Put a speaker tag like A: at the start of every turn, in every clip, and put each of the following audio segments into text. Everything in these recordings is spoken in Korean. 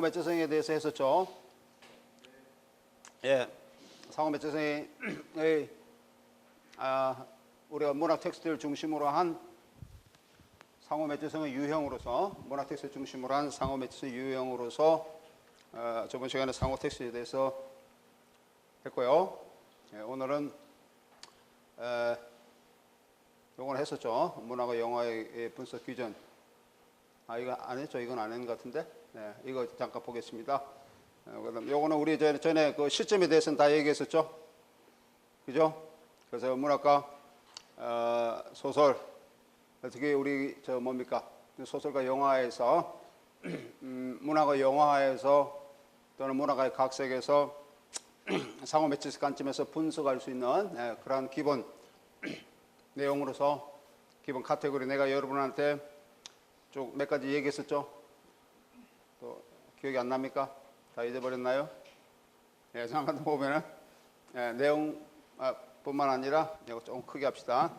A: 상호 매체성에 대해서 했었죠. 예, 상호 매체성의 우리가 문학 텍스트를 중심으로 한 상호 매체성의 유형으로서 문학 텍스트를 중심으로 한 상호 매체성의 유형으로서 저번 시간에 상호 텍스트에 대해서 했고요. 예, 오늘은 요건 했었죠. 문학과 영화의 분석 기준. 이거 안 했죠? 이건 안 했는 것 같은데. 네, 이거 잠깐 보겠습니다. 그다음 요거는 우리 전에 그 시점에 대해서는 다 얘기했었죠. 그죠? 그래서 문학과 소설 어떻게 우리 뭡니까? 소설과 영화에서 문학과 영화에서 또는 문학의 각색에서 상호 매체적 관점에서 분석할 수 있는 그런 기본 내용으로서 기본 카테고리 내가 여러분한테 쭉 몇 가지 얘기했었죠. 또 기억이 안 납니까? 다 잊어버렸나요? 예, 잠깐 보면은 내용뿐만 아니라 이거 조금 크게 합시다.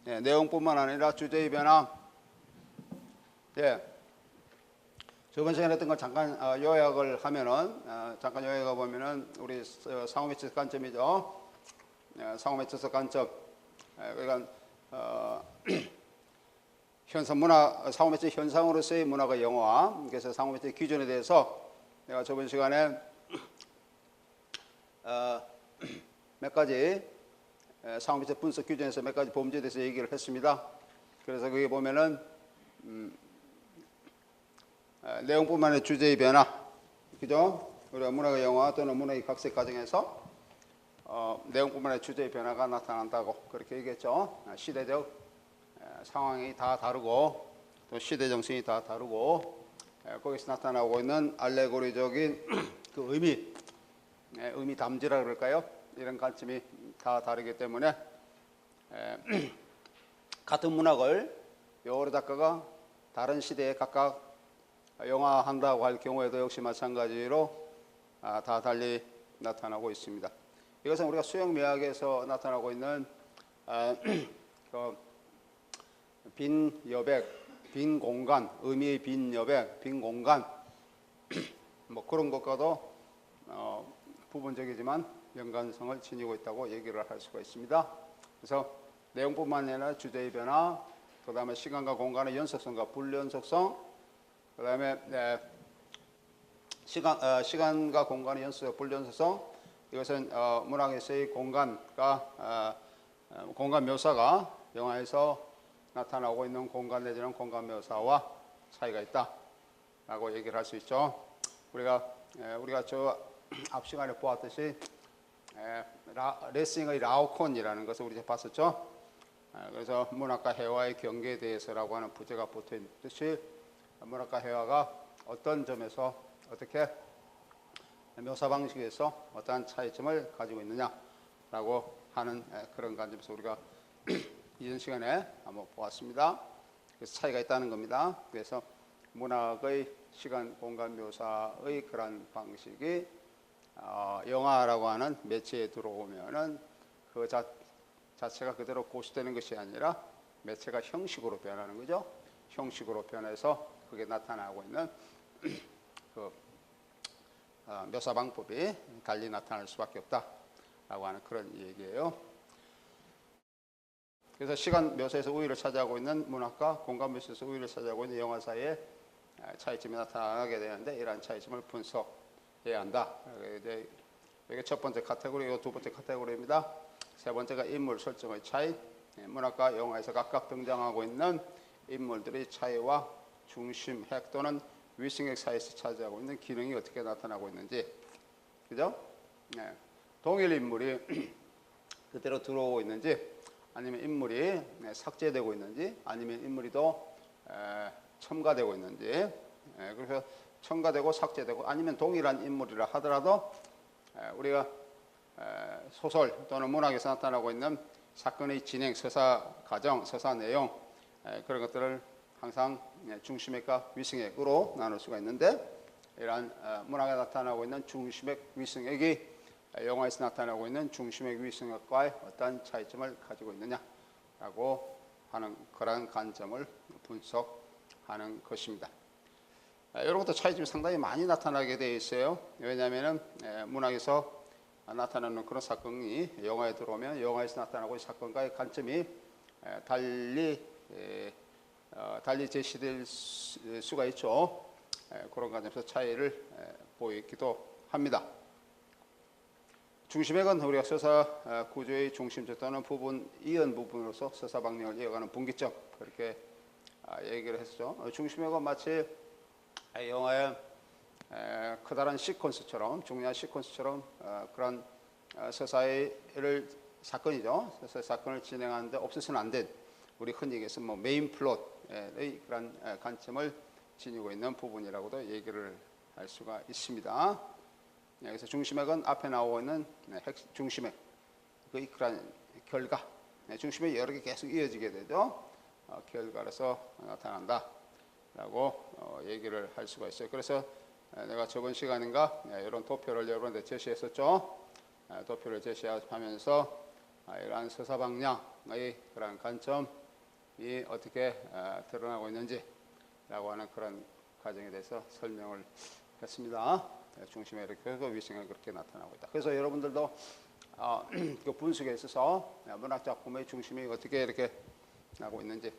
A: 예, 내용뿐만 아니라 주제의 변화. 예, 저번 시간에 했던 걸 잠깐 요약을 하면은 잠깐 요약해 보면은 우리 상호 매체적 관점이죠. 상호 매체적 관점. 그러니까 상호 매체 현상으로서의 문학과 영화. 그래서 상호 매체 기준에 대해서 내가 저번 시간에 몇 가지 상호 매체 분석 기준에서 몇 가지 범죄에 대해서 얘기를 했습니다. 그래서 거기 보면은 내용뿐만 아니라 주제의 변화, 그죠? 우리가 문학과 영화 또는 문학의 각색 과정에서 내용뿐만 아니라 주제의 변화가 나타난다고 그렇게 얘기했죠. 시대적 상황이 다 다르고 또 시대 정신이 다 다르고 거기서 나타나고 있는 알레고리적인 그 의미 담지라 그럴까요? 이런 관점이 다 다르기 때문에 같은 문학을 여러 작가가 다른 시대에 각각 영화한다고 할 경우에도 역시 마찬가지로 다 달리 나타나고 있습니다. 이것은 우리가 수영미학에서 나타나고 있는 빈 여백, 빈 공간, 의미의 빈 여백, 빈 공간 뭐 그런 것과도 부분적이지만 연관성을 지니고 있다고 얘기를 할 수가 있습니다. 그래서 내용뿐만 아니라 주제의 변화, 그 다음에 시간과 공간의 연속성과 불연속성, 그 다음에 시간과 공간의 연속성, 불연속성, 이것은 문학에서의 공간 묘사가 영화에서 나타나고 있는 공간 내지는 공간 묘사와 차이가 있다라고 얘기를 할 수 있죠. 우리가 저 앞 시간에 보았듯이 레싱의 라오콘이라는 것을 우리가 봤었죠. 그래서 문학과 해화의 경계에 대해서라고 하는 부제가 붙어 있듯이 문학과 해화가 어떤 점에서 어떻게 묘사 방식에서 어떠한 차이점을 가지고 있느냐라고 하는 그런 관점에서 우리가 이전 시간에 한번 보았습니다. 그래서 차이가 있다는 겁니다. 그래서 문학의 시간 공간 묘사의 그런 방식이 영화라고 하는 매체에 들어오면은 그 자체가 그대로 고수되는 것이 아니라 매체가 형식으로 변하는 거죠. 형식으로 변해서 그게 나타나고 있는 그 묘사 방법이 달리 나타날 수밖에 없다라고 하는 그런 얘기예요. 그래서 시간 묘사에서 우위를 차지하고 있는 문학과 공간 묘사에서 우위를 차지하고 있는 영화 사이에 차이점이 나타나게 되는데 이러한 차이점을 분석해야 한다. 이게 첫 번째 카테고리, 이 두 번째 카테고리입니다. 세 번째가 인물 설정의 차이. 문학과 영화에서 각각 등장하고 있는 인물들의 차이와 중심, 핵 또는 위승핵 사이에서 차지하고 있는 기능이 어떻게 나타나고 있는지, 그죠? 동일 인물이 그대로 들어오고 있는지, 아니면 인물이 삭제되고 있는지, 아니면 인물이 더 첨가되고 있는지. 그래서 첨가되고 삭제되고, 아니면 동일한 인물이라 하더라도 우리가 소설 또는 문학에서 나타나고 있는 사건의 진행, 서사 과정, 서사 내용, 그런 것들을 항상 중심핵과 위승핵으로 나눌 수가 있는데, 이러한 문학에 나타나고 있는 중심핵, 위승핵이 영화에서 나타나고 있는 중심핵, 위승핵과의 어떤 차이점을 가지고 있느냐라고 하는 그러한 관점을 분석하는 것입니다. 이런 것도 차이점이 상당히 많이 나타나게 되어 있어요. 왜냐하면 문학에서 나타나는 그런 사건이 영화에 들어오면 영화에서 나타나고 있는 사건과의 관점이 달리 제시될 수가 있죠. 그런 관점에서 차이를 보이기도 합니다. 중심액은 우리가 서사 구조의 중심적 또는 부분 이은 부분으로서 서사 방향을 이어가는 분기점, 그렇게 얘기를 했죠. 중심액은 마치 영화의 커다란 시퀀스처럼, 중요한 시퀀스처럼 그런 서사를 사건이죠. 서사 사건을 진행하는데 없어서는 안 된, 우리 흔히 얘기해서 뭐 메인 플롯의 그런 관점을 지니고 있는 부분이라고도 얘기를 할 수가 있습니다. 그래서 중심액은 앞에 나오고 있는 중심액, 그런 결과, 중심액이 여러 개 계속 이어지게 되죠. 결과로서 나타난다라고 얘기를 할 수가 있어요. 그래서 내가 저번 시간인가 이런 도표를 여러분한테 제시했었죠. 도표를 제시하면서 이러한 서사 방향의 그런 관점이 어떻게 드러나고 있는지라고 하는 그런 과정에 대해서 설명을 했습니다. 중심에 이렇게 위성이 그렇게 나타나고 있다. 그래서 여러분들도 그 분석에 있어서 문학 작품의 중심이 어떻게 이렇게 나고 있는지,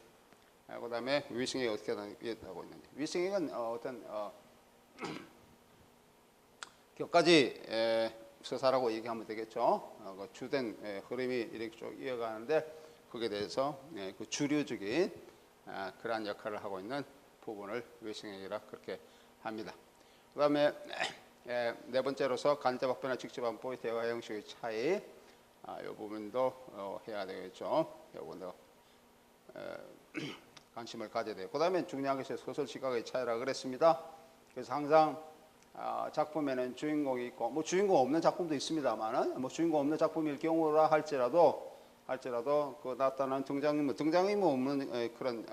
A: 그다음에 위성이 어떻게 나고 있는지. 위성은 어떤 격가지 서사라고 얘기하면 되겠죠. 그 주된 흐름이 이렇게 쭉 이어가는데 거기에 대해서 그 주류적인 그러한 역할을 하고 있는 부분을 위성이라 그렇게 합니다. 그다음에 네 번째로서 간접 확보나 직접 확보의 대화 형식의 차이, 이 부분도 해야 되겠죠. 이 부분도 관심을 가져야 돼요. 그다음에 중요한 것이 소설 시각의 차이라고 그랬습니다. 그래서 항상 작품에는 주인공이 있고, 뭐 주인공 없는 작품도 있습니다만은, 뭐 주인공 없는 작품일 경우라 할지라도 그 나타나는 등장인물 없는 그런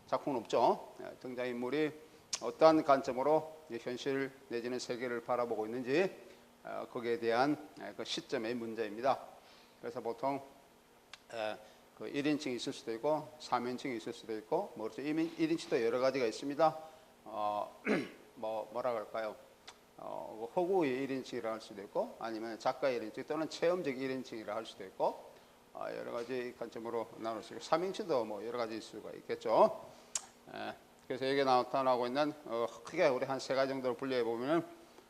A: 작품은 없죠. 등장인물이 어떠한 관점으로 현실 내지는 세계를 바라보고 있는지, 거기에 대한 그 시점의 문제입니다. 그래서 보통 그 1인칭이 있을 수도 있고 3인칭이 있을 수도 있고, 뭐 1인칭도 여러 가지가 있습니다. 뭐라 그럴까요? 허구의 1인칭이라 할 수도 있고, 아니면 작가의 1인칭 또는 체험적 1인칭이라 할 수도 있고, 여러 가지 관점으로 나눌 수 있고, 3인칭도 뭐 여러 가지 있을 수가 있겠죠. 그래서 여기에 나타나고 있는 크게 우리 한 세 가지 정도로 분류해 보면은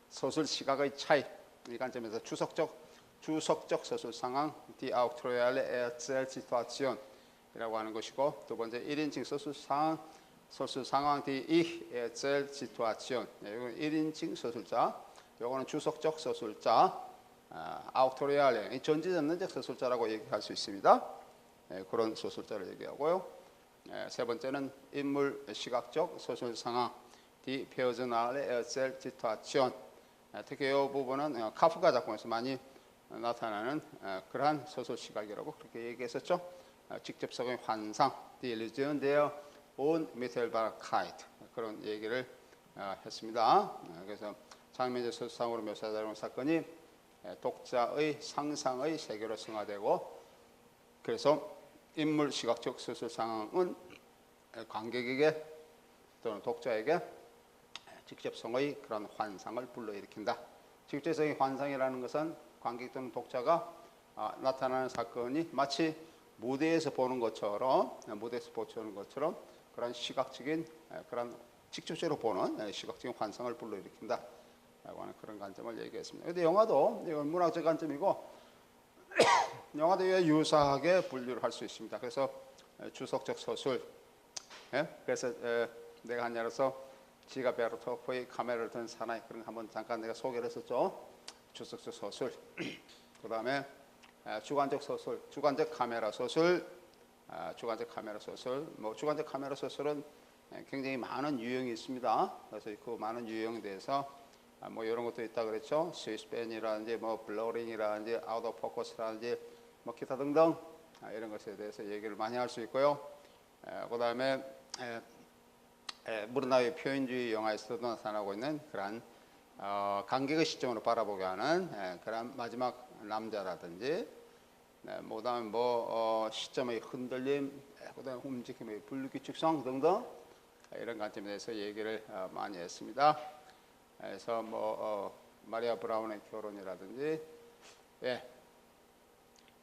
A: 소설 시각의 차이, 이 관점에서 주석적 소설 상황, die Autoriale Erzählsituation이라고 하는 것이고, 두 번째 1인칭 소설 상황, die Ich Erzählsituation. 이건 1인칭 소설자, 이거는 주석적 소설자, Autoriale, 전지전능적 소설자라고 얘기할 수 있습니다. 그런 소설자를 얘기하고요. 세 번째는 인물 시각적 소설 상황, die Personale Erzählsituation. 특히 이 부분은 카프카 작품에서 많이 나타나는 그러한 소설 시각이라고 그렇게 얘기했었죠. 직접적인 환상, die Illusion der Unmittelbarkeit, 그런 얘기를 했습니다. 그래서 장면적 소설상으로 묘사되는 사건이 독자의 상상의 세계로 승화되고, 그래서 인물 시각적 소설 상황은 관객에게 또는 독자에게 직접성의 그런 환상을 불러일으킨다. 직접성의 환상이라는 것은 관객 또는 독자가 나타나는 사건이 마치 무대에서 보는 것처럼 그런 시각적인, 그런 직접적으로 보는 시각적인 환상을 불러일으킨다 라고 하는 그런 관점을 얘기했습니다. 그런데 영화도 이건 문학적 관점이고, 영화도 유사하게 분류를 할 수 있습니다. 그래서 주석적 소설, 그래서 내가 한 예로서 지가 베르토프의 카메라를 든 사나이, 그런 거 한번 잠깐 내가 소개를 했었죠. 주석적 소설, 그 다음에 주관적 소설, 주관적 카메라 소설, 뭐 주관적 카메라 소설은 굉장히 많은 유형이 있습니다. 그래서 그 많은 유형에 대해서 뭐 이런 것도 있다 그랬죠. 스위스펜이라든지 뭐 블러링이라든지 아웃 오브 포커스라든지 뭐 기타 등등 이런 것에 대해서 얘기를 많이 할 수 있고요. 그 다음에 무르나의 표현주의 영화에서도 나타나고 있는 그런 관객의 시점으로 바라보게 하는 그런 마지막 남자라든지, 뭐 그다음에 시점의 흔들림, 그다음에 움직임의 불규칙성 등등 이런 관점에 대해서 얘기를 많이 했습니다. 그래서 마리아 브라운의 결혼이라든지, 예,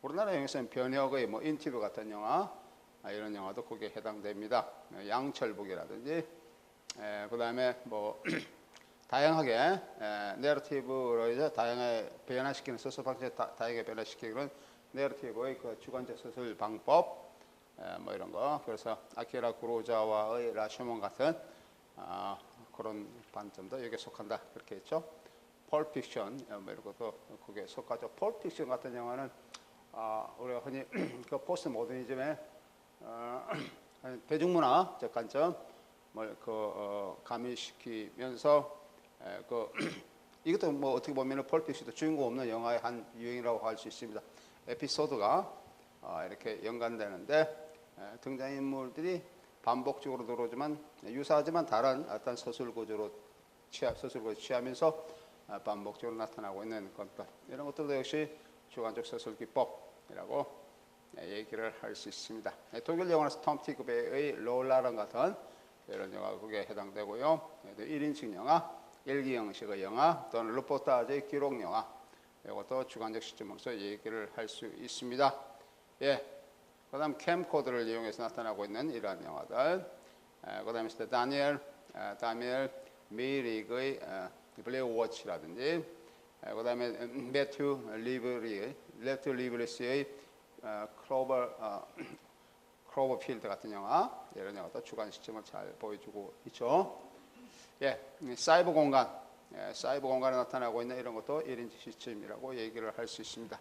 A: 우리나라 영화에서는 변혁의 인터뷰 같은 영화, 이런 영화도 거기에 해당됩니다. 양철북이라든지, 그 다음에 다양하게 내러티브로 이제 다양하게 변화시키는 서술 방식에 다양하게 변화시키는 내러티브의 그 주관적 서술 방법, 이런 거. 그래서 아키라 구로자와의 라쇼몬 같은 그런 관점도 여기에 속한다, 그렇게 했죠. 펄픽션 이런 것도 거기에 속하죠. 펄픽션 같은 영화는 우리가 흔히 그 포스트 모더니즘의 대중문화적 관점 가미시키면서 이것도 어떻게 보면 펄픽션도 주인공 없는 영화의 한 유형이라고 할 수 있습니다. 에피소드가 이렇게 연관되는데 등장인물들이 반복적으로 들어오지만 유사하지만 다른 어떤 서술 구조로 취하면서 반복적으로 나타나고 있는 것들, 이런 것들도 역시 주관적 서술 기법이라고 얘기를 할 수 있습니다. 독일 영화에서 톰 티그베의 롤라랑 같은 이런 영화가 거기에 해당되고요. 1인칭 영화, 일기 형식의 영화 또는 르포타지의 기록 영화, 이것도 주관적 시점으로서 얘기를 할 수 있습니다. 예, 그다음 캠코더를 이용해서 나타나고 있는 이러한 영화들, 그다음에 다니엘 메이릭의 블레어 워치라든지, 그다음에 매튜 리브리스의 클로버필드 같은 영화, 이런 영화도 주관 시점을 잘 보여주고 있죠. 예, 사이버 공간, 사이버 공간에 나타나고 있는 이런 것도 1인칭 시점이라고 얘기를 할 수 있습니다.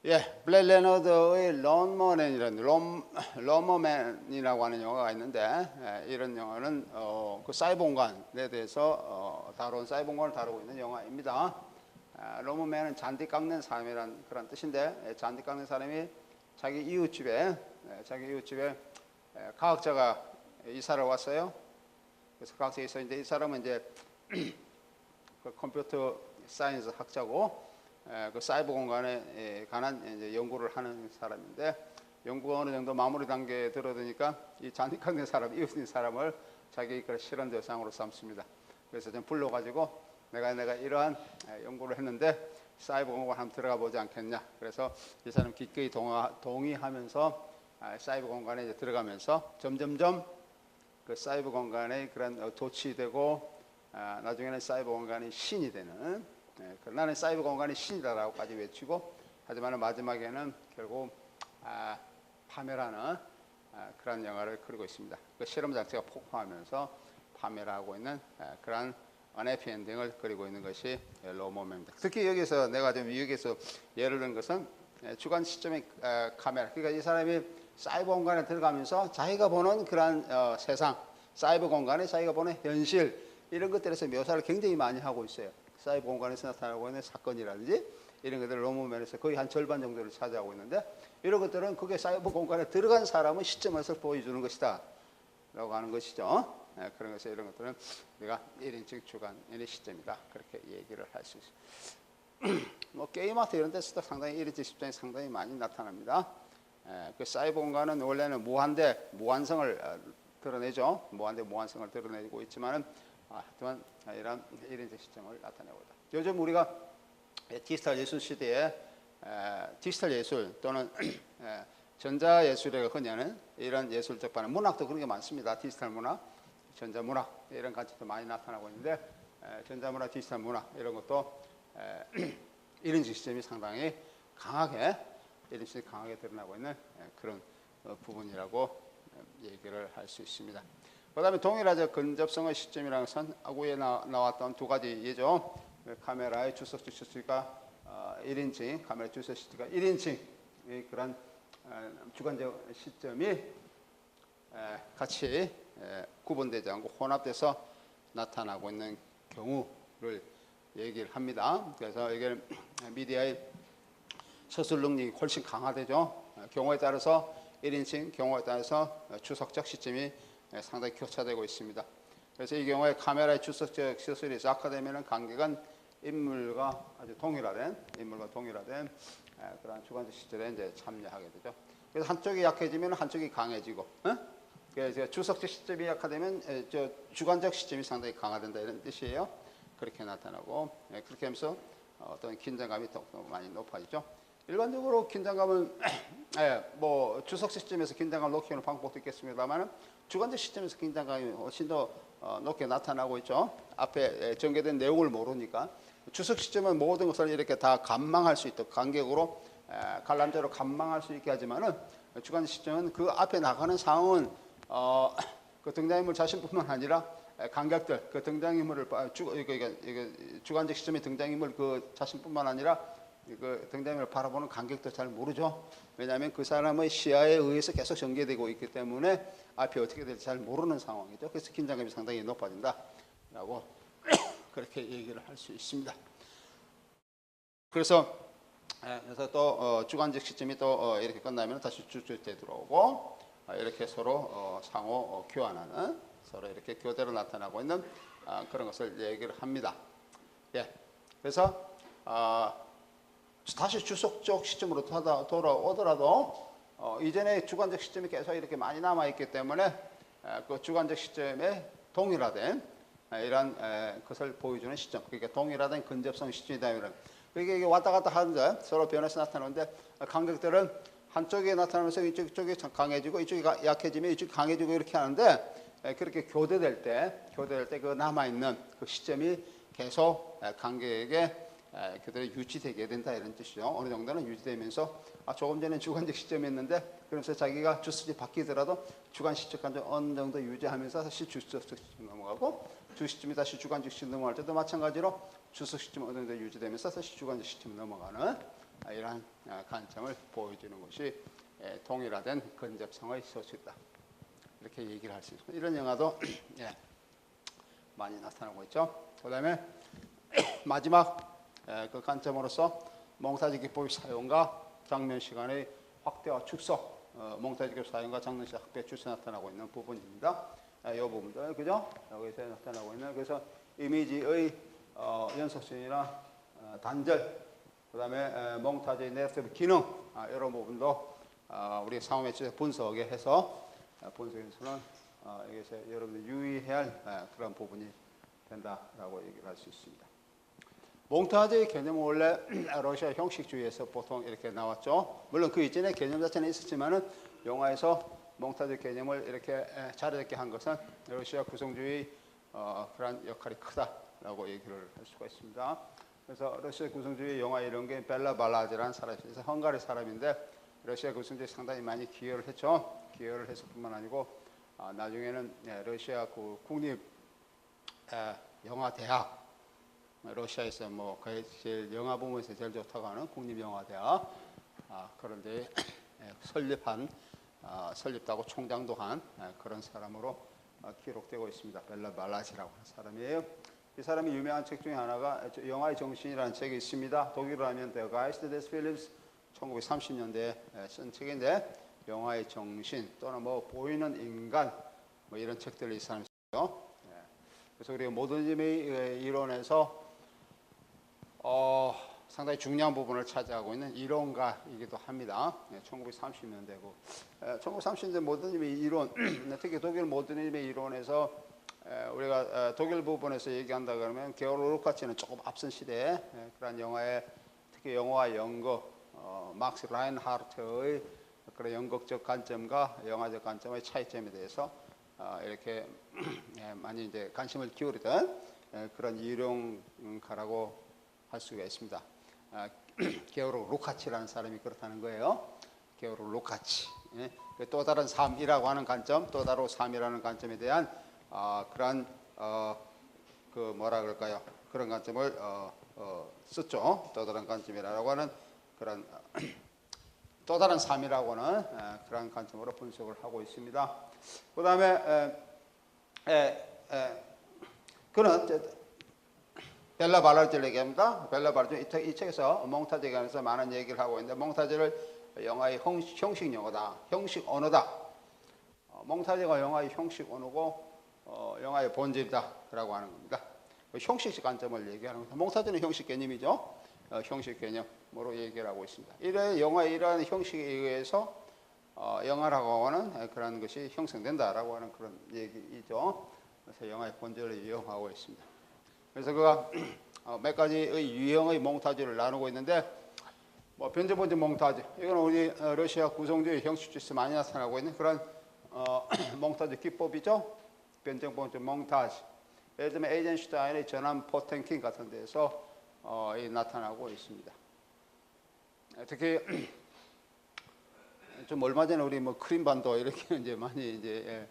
A: 예, 블랙 레너드의 런머맨이라고 하는 영화가 있는데, 이런 영화는 그 사이버 공간에 대해서 다룬 사이버 공간을 다루고 있는 영화입니다. 런머맨은 잔디 깎는 사람이란 그런 뜻인데, 잔디 깎는 사람이 자기 이웃집에 과학자가 이사를 왔어요. 그래서 과학자가 있었는데, 이 사람은 이제 그 컴퓨터 사이언스 학자고, 그 사이버 공간에 관한 이제 연구를 하는 사람인데, 연구가 어느 정도 마무리 단계에 들어드니까 이 잔디 깎는 사람, 이웃인 사람을 자기 그 실험 대상으로 삼습니다. 그래서 좀 불러가지고 내가 이러한 연구를 했는데 사이버 공간 한번 들어가 보지 않겠냐. 그래서 이 사람 기꺼이 동의하면서 사이버 공간에 이제 들어가면서 점점점 그 사이버 공간에 그런 도취되고, 나중에는 사이버 공간이 신이 되는, 나는 사이버 공간이 신이다라고까지 외치고, 하지만 마지막에는 결국 파멸하는 그런 영화를 그리고 있습니다. 그 실험 자체가 폭파하면서 파멸하고 있는 그런 언해피 엔딩을 그리고 있는 것이 런머맨입니다. 특히 여기서 내가 좀 여기서 예를 든 것은 주관 시점의 카메라, 그러니까 이 사람이 사이버 공간에 들어가면서 자기가 보는 그런 세상, 사이버 공간에 자기가 보는 현실, 이런 것들에서 묘사를 굉장히 많이 하고 있어요. 사이버 공간에서 나타나고 있는 사건이라든지 이런 것들을 런머맨에서 거의 한 절반 정도를 차지하고 있는데, 이런 것들은 그게 사이버 공간에 들어간 사람의 시점에서 보여주는 것이다 라고 하는 것이죠. 그런 것에 이런 것들은 우리가 1인칭 주관의 시점이다, 그렇게 얘기를 할 수 있습니다. 게임아트 이런 데서도 상당히 1인칭 시점이 상당히 많이 나타납니다. 그 사이버 공간은 원래는 무한성을 드러내죠. 무한성을 드러내고 있지만은 하여튼 이런 1인칭 시점을 나타내고 있다. 요즘 우리가 디지털 예술 시대에 디지털 예술 또는 전자예술이라고 흔히 하는 이런 예술적 반응, 문학도 그런 게 많습니다. 디지털 문학, 전자문학, 이런 가치도 많이 나타나고 있는데, 전자문학, 디지털 문학 이런 것도 1인칭 시점이 상당히 강하게 드러나고 있는 그런 부분이라고 얘기를 할 수 있습니다. 그 다음에 동일하적 근접성의 시점이라는 것은 아구에 나왔던 두 가지 예죠. 카메라의 주석적 시점과 1인칭, 카메라 주석 시점과 1인칭, 그런 주관적 시점이 같이 구분되지 않고 혼합돼서 나타나고 있는 경우를 얘기를 합니다. 그래서 이게 미디어의 서술 능력이 훨씬 강화되죠. 경우에 따라서 1인칭, 경우에 따라서 주석적 시점이 상당히 교차되고 있습니다. 그래서 이 경우에 카메라의 주석적 서술이 악화되면 관객은 인물과 동일화된 그런 주관적 시점에 이제 참여하게 되죠. 그래서 한쪽이 약해지면 한쪽이 강해지고, 그래서 주석적 시점이 약화되면 저 주관적 시점이 상당히 강화된다 이런 뜻이에요. 그렇게 나타나고, 그렇게 하면서 어떤 긴장감이 더 많이 높아지죠. 일반적으로 긴장감은 뭐 주석적 시점에서 긴장감을 높이는 방법도 있겠습니다만 주관적 시점에서 긴장감이 훨씬 더 높게 나타나고 있죠. 앞에 전개된 내용을 모르니까 주석 시점은 모든 것을 이렇게 다 감망할 수 있도록 간격으로 관람자로 감망할 수 있게 하지만은 주관적 시점은 그 앞에 나가는 상황은 그 등장인물 자신뿐만 아니라 관객들 그 등장인물을 주관적 시점의 등장인물 그 자신뿐만 아니라 그 등장인물을 바라보는 관객도 잘 모르죠. 왜냐하면 그 사람의 시야에 의해서 계속 전개되고 있기 때문에 앞이 어떻게 될지 잘 모르는 상황이죠. 그래서 긴장감이 상당히 높아진다라고 그렇게 얘기를 할 수 있습니다. 그래서 또 주관적 시점이 또 이렇게 끝나면 다시 주주때 들어오고 이렇게 서로 상호 교환하는 서로 이렇게 교대로 나타나고 있는 그런 것을 얘기를 합니다. 예, 그래서 다시 주석적 시점으로 돌아오더라도 이전에 주관적 시점이 계속 이렇게 많이 남아 있기 때문에 그 주관적 시점에 동일화된 이런 것을 보여주는 시점, 그러니까 동일화된 근접성 시점이다 이런. 그게 왔다 갔다 하는데 서로 변해서 나타나는데 관객들은 한쪽에 나타나면서 이쪽이 강해지고 이쪽이 약해지면 이쪽이 강해지고 이렇게 하는데 그렇게 교대될 때 그 남아있는 그 시점이 계속 관객에게 그대로 유지되게 된다 이런 뜻이죠. 어느 정도는 유지되면서 조금 전에 주관적 시점이었는데 그러면서 자기가 주석이 바뀌더라도 주관 시점 간격 어느 정도 유지하면서 다시 주석 시점 넘어가고 주 시점이 다시 주관적 시점 넘어갈 때도 마찬가지로 주석 시점 어느 정도 유지되면서 다시 주관적 시점 넘어가는 이러한 관점을 보여주는 것이 동일화된 근접성의 소식이다. 이렇게 얘기를 할 수 있습니다. 이런 영화도 많이 나타나고 있죠. 그 다음에 마지막 그 관점으로서 몽타주 기법의 사용과 장면 시간의 확대와 축소, 몽타주 기법 사용과 장면 시간 확대 축소 나타나고 있는 부분입니다. 이 부분들 그죠? 여기서 나타나고 있는 그래서 이미지의 연속성이나 단절, 그다음에 몽타주의 내부적 기능 이런 부분도 우리 상호 매체 분석에 해서 분석에서는 여기서 여러분들 유의해야 할 그런 부분이 된다라고 얘기를 할 수 있습니다. 몽타주의 개념은 원래 러시아 형식주의에서 보통 이렇게 나왔죠. 물론 그 이전에 개념 자체는 있었지만은 영화에서 몽타주 개념을 이렇게 자리잡게 한 것은 러시아 구성주의 그런 역할이 크다라고 얘기를 할 수가 있습니다. 그래서 러시아 구성주의 영화 이런 게 벨라 발라즈라는 사람이 있어서 헝가리 사람인데 러시아 구성주의에 상당히 많이 기여를 했죠. 기여를 했을뿐만 아니고 나중에는 러시아 그 국립 영화 대학 러시아에서 뭐 제일 영화 부문에서 제일 좋다고 하는 국립영화대학 그런데 설립도 하고 총장도 한 그런 사람으로 기록되고 있습니다. 벨라 발라지라고 하는 사람이에요. 이 사람이 유명한 책 중에 하나가 영화의 정신이라는 책이 있습니다. 독일어로 하면 The Geist des Films 1930년대에 쓴 책인데 영화의 정신 또는 뭐 보이는 인간 뭐 이런 책들을 이 사람이 써요. 그래서 우리가 모더니즘의 이론에서 상당히 중요한 부분을 차지하고 있는 이론가이기도 합니다. 1930년대고 1930년대 모더니즘의 이론, 특히 독일 모더니즘의 이론에서 우리가 독일 부분에서 얘기한다 그러면 게오르 루카치는 조금 앞선 시대에 그런 영화의 특히 영화와 연극, 막스 라인하르트의 그런 연극적 관점과 영화적 관점의 차이점에 대해서 이렇게 많이 이제 관심을 기울이던 그런 이론가라고 할 수가 있습니다. 게오르 루카치라는 사람이 그렇다는 거예요. 게오르 루카치. 또 다른 삶이라고 하는 관점, 또 다른 삶이라는 관점에 대한 그런 그 뭐라 그럴까요? 그런 관점을 썼죠. 또 다른 관점이라고 하는 그런 또 다른 삶이라고 하는 그런 관점으로 분석을 하고 있습니다. 그 다음에 그는 벨라 발라즈를 얘기합니다. 벨라 발라즈 이 책에서 몽타주에 관해서 많은 얘기를 하고 있는데 몽타주를 영화의 형식 영어다, 형식 언어다. 몽타주가 영화의 형식 언어고 영화의 본질이다라고 하는 겁니다. 형식 관점을 얘기하는 겁니다. 몽타주는 형식 개념이죠. 형식 개념으로 얘기를 하고 있습니다. 이러한 영화의 이러한 형식에 의해서 영화라고 하는 그런 것이 형성된다라고 하는 그런 얘기이죠. 그래서 영화의 본질을 이용하고 있습니다. 그래서 그가 몇 가지의 유형의 몽타주를 나누고 있는데, 뭐 변제본제 몽타주, 이건 우리 러시아 구성주의 형식주에서 많이 나타나고 있는 그런 몽타주 기법이죠. 변제본제 몽타주. 예를 들면 에이젠슈타인의 전함 포텐킨 같은 데서 나타나고 있습니다. 특히 좀 얼마 전에 우리 뭐 크림반도 이렇게 이제 많이 이제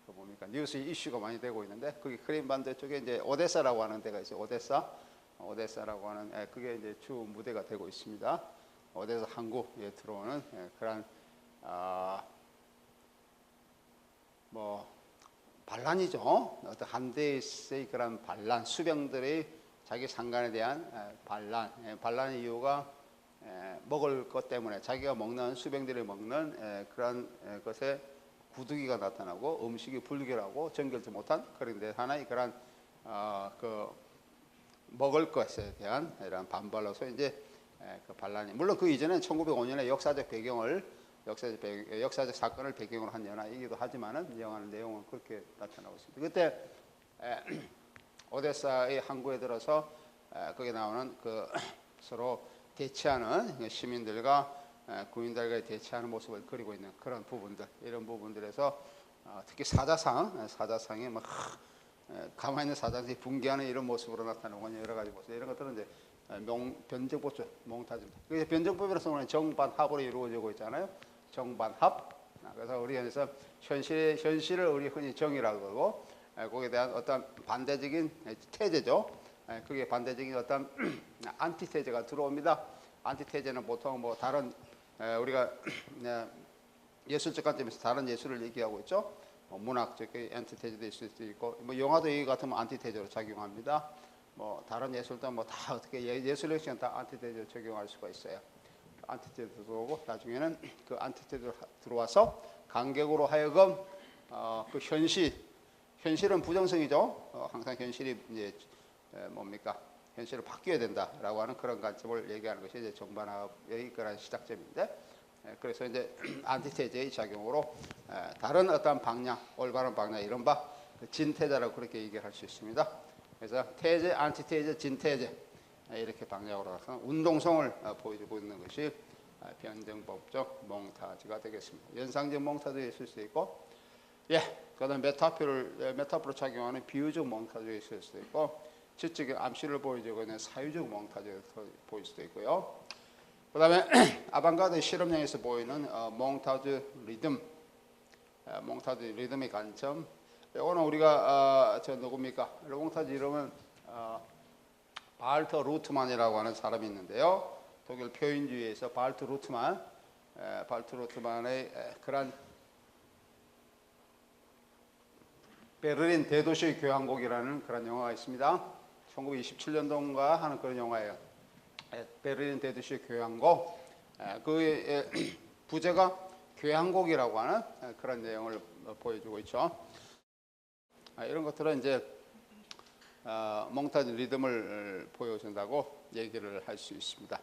A: 뭡니까 뉴스 이슈가 많이 되고 있는데, 그게 크림반도 쪽에 이제 오데사라고 하는 데가 있어요. 오데사라고 하는 그게 이제 주 무대가 되고 있습니다. 오데사 항구에 들어오는 그런 뭐 반란이죠. 어떤 한대의 그런 반란, 수병들의 자기 상관에 대한 반란의 이유가 먹을 것 때문에 자기가 먹는 수병들이 먹는 그런 것에 구두기가 나타나고 음식이 불결하고 정결치 못한 그런데 하나의 그런 그 먹을 것에 대한 이런 반발로서 이제 그 반란이, 물론 그 이전엔 1905년에 역사적 사건을 배경으로 한 영화이기도 하지만은 영화의 내용은 그렇게 나타나고 있습니다. 그때 오데사의 항구에 들어서 거기에 나오는 그 서로 대치하는 시민들과 군인들과 대치하는 모습을 그리고 있는 그런 부분들, 이런 부분들에서 특히 사자상이 막 가만히 있는 사자상이 붕괴하는 이런 모습으로 나타나는 여러 가지 모습, 이런 것들은 이제 변정법적 몽타주입니다. 그게 변정법이라서 오늘 정반합으로 이루어지고 있잖아요. 정반합. 그래서 우리에서 현실을 우리 흔히 정의라고 그러고, 거기에 대한 어떤 반대적인 태제죠. 그게 반대적인 어떤 안티테제가 들어옵니다. 안티테제는 보통 뭐 다른 우리가 예술적 관점에서 다른 예술을 얘기하고 있죠. 문학적 안티테제도 있을 수도 있고, 뭐 영화도 이 같으면 안티테제로 작용합니다. 뭐 다른 예술도 뭐 다 어떻게 예술 역시는 다 안티테제로 적용할 수가 있어요. 안티테제도 들어오고, 나중에는 그 안티테제로 들어와서 간격으로 하여금 그 현실은 부정성이죠. 항상 현실이 이제 뭡니까? 현실을 바뀌어야 된다라고 하는 그런 관점을 얘기하는 것이 이제 정반합의 그런 시작점인데, 그래서 이제 안티테제의 작용으로 다른 어떤 방향, 올바른 방향, 이른바 진태제라고 그렇게 얘기할 수 있습니다. 그래서 태제, 안티테제, 진태제, 이렇게 방향으로 나타나는 운동성을 보여주고 있는 것이 변정법적 몽타주가 되겠습니다. 연상적 몽타주가 있을 수 있고, 그다음 메타포로 작용하는 비유적 몽타주가 있을 수도 있고, 지적인 암시를 보여주고 있는 사유적 몽타주가 보일 수도 있고요. 그다음에 아방가르드 실험량에서 보이는 몽타주 리듬, 몽타주 리듬의 관점. 오늘 우리가 누굽니까? 몽타주 이름은 발터 루트만이라고 하는 사람이 있는데요. 독일 표현주의에서 발터 루트만의 그런 베를린 대도시 교향곡이라는 그런 영화가 있습니다. 1927년도인가 하는 그런 영화예요. 베를린 대도시 교향곡. 그 부제가 교향곡이라고 하는 그런 내용을 보여주고 있죠. 이런 것들은 이제 몽타주 리듬을 보여준다고 얘기를 할 수 있습니다.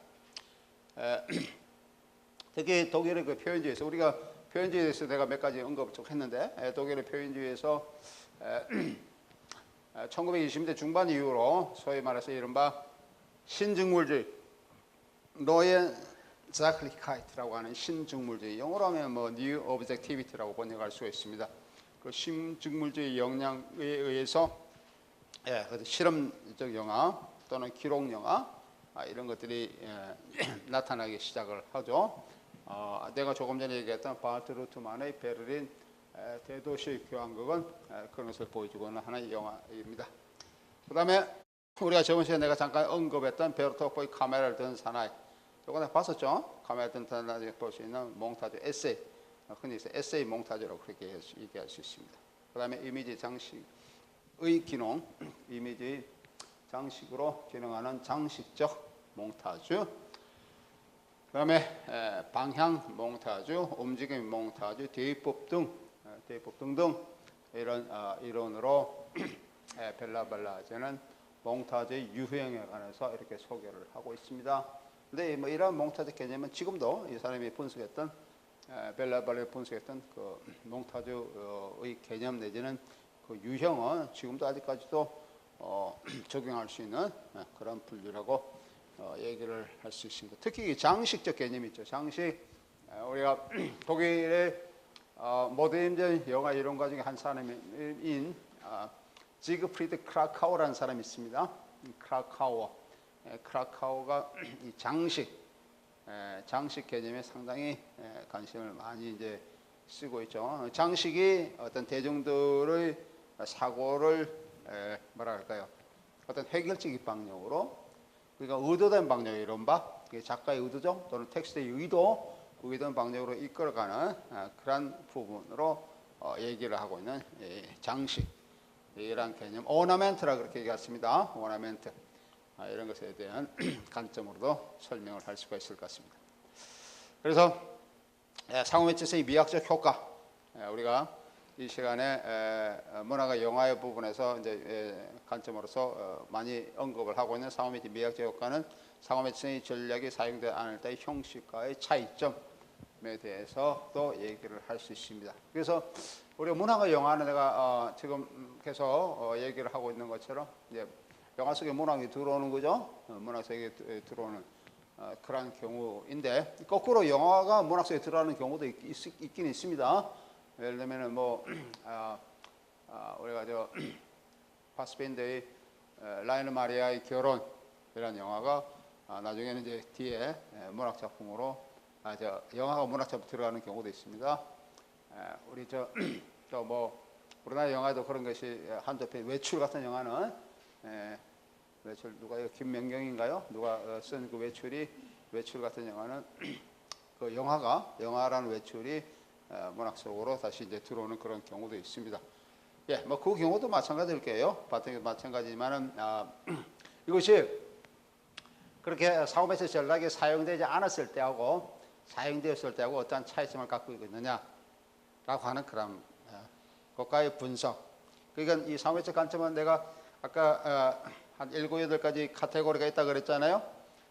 A: 특히 독일의 그 표현주의에서, 우리가 표현주의에 대해서 내가 몇 가지 언급을 좀 했는데, 독일의 표현주의에서 1920년대 중반 이후로 소위 말해서 이른바 신증물주의, 노예 자클리카이트라고 하는 신증물주의, 영어로 하면 뭐 뉴 오브젝티비티라고 번역할 수가 있습니다. 그 신증물주의 영향에 의해서 실험적 영화 또는 기록 영화 이런 것들이 나타나기 시작을 하죠. 내가 조금 전에 얘기했던 발트 루트만의 베를린 대도시 교향곡은 그런 것을 보여주고 있는 하나의 영화입니다. 그 다음에 우리가 저번 시간에 내가 잠깐 언급했던 베르토크의 카메라를 든 사나이, 이번에 봤었죠? 카메라를 든 사나이에 볼 수 있는 몽타주 에세이, 흔히 에세이 몽타주라고 그렇게 얘기할 수 있습니다. 그 다음에 이미지 장식의 기능, 이미지 장식으로 기능하는 장식적 몽타주, 그 다음에 방향 몽타주, 움직임 몽타주, 대입법 등등 이런 이론으로 벨라발라제는 몽타주의 유형에 관해서 이렇게 소개를 하고 있습니다. 근데 뭐 이런 몽타주 개념은 지금도 이 사람이 분석했던 벨라발레 분석했던 그 몽타주의 개념 내지는 그 유형은 지금도 아직까지도 적용할 수 있는 그런 분류라고 얘기를 할 수 있습니다. 특히 이 장식적 개념이 있죠. 장식, 우리가 독일의 모더니즘 영화 이론가 중에 한 사람인 지그프리드 크라카우라는 사람이 있습니다. 크라카우가 이 장식 개념에 상당히 관심을 많이 이제 쓰고 있죠. 장식이 어떤 대중들의 사고를 뭐랄까요? 어떤 획일적인 방향으로, 그러니까 의도된 방향 이른바 작가의 의도죠, 또는 텍스트의 의도된 방향으로 이끌어가는 그런 부분으로 얘기를 하고 있는 장식, 이런 개념, 오너멘트라 그렇게 얘기했습니다. 오너멘트, 이런 것에 대한 관점으로도 설명을 할 수가 있을 것 같습니다. 그래서 상호매체성의 미학적 효과, 우리가 이 시간에 문화가 영화의 부분에서 이제 관점으로서 많이 언급을 하고 있는 상호매체 미학적 효과는 상호매체성의 전략이 사용되지 않을 때의 형식과의 차이점에 대해서도 얘기를 할 수 있습니다. 그래서 우리 문화가 영화는 내가 지금 계속 얘기를 하고 있는 것처럼 이제 영화 속에 문학이 들어오는 거죠. 문학 속에 들어오는 그런 경우인데, 거꾸로 영화가 문학 속에 들어가는 경우도 있긴 있습니다. 예를 들면은 뭐 우리가 저 파스벤더의 라이너 마리아의 결혼이라는 영화가 나중에는 이제 뒤에 문학 작품으로 영화가 문학 작품 들어가는 경우도 있습니다. 우리 또 뭐 우리나라 영화도 그런 것이 한두 편, 외출 같은 영화는 외출, 누가요? 김명경인가요? 누가 쓴 그 외출 같은 영화는 그 영화라는 외출이 문학 속으로 다시 이제 들어오는 그런 경우도 있습니다. 예, 뭐 그 경우도 마찬가지일 거예요. 마찬가지지만은 이것이 그렇게 상호매체 전략이 사용되지 않았을 때하고 사용되었을 때하고 어떠한 차이점을 갖고 있느냐라고 하는 그런 것과의 분석. 그러니까 이 상호매체 관점은 내가 아까 한 7, 8가지 카테고리가 있다고 그랬잖아요.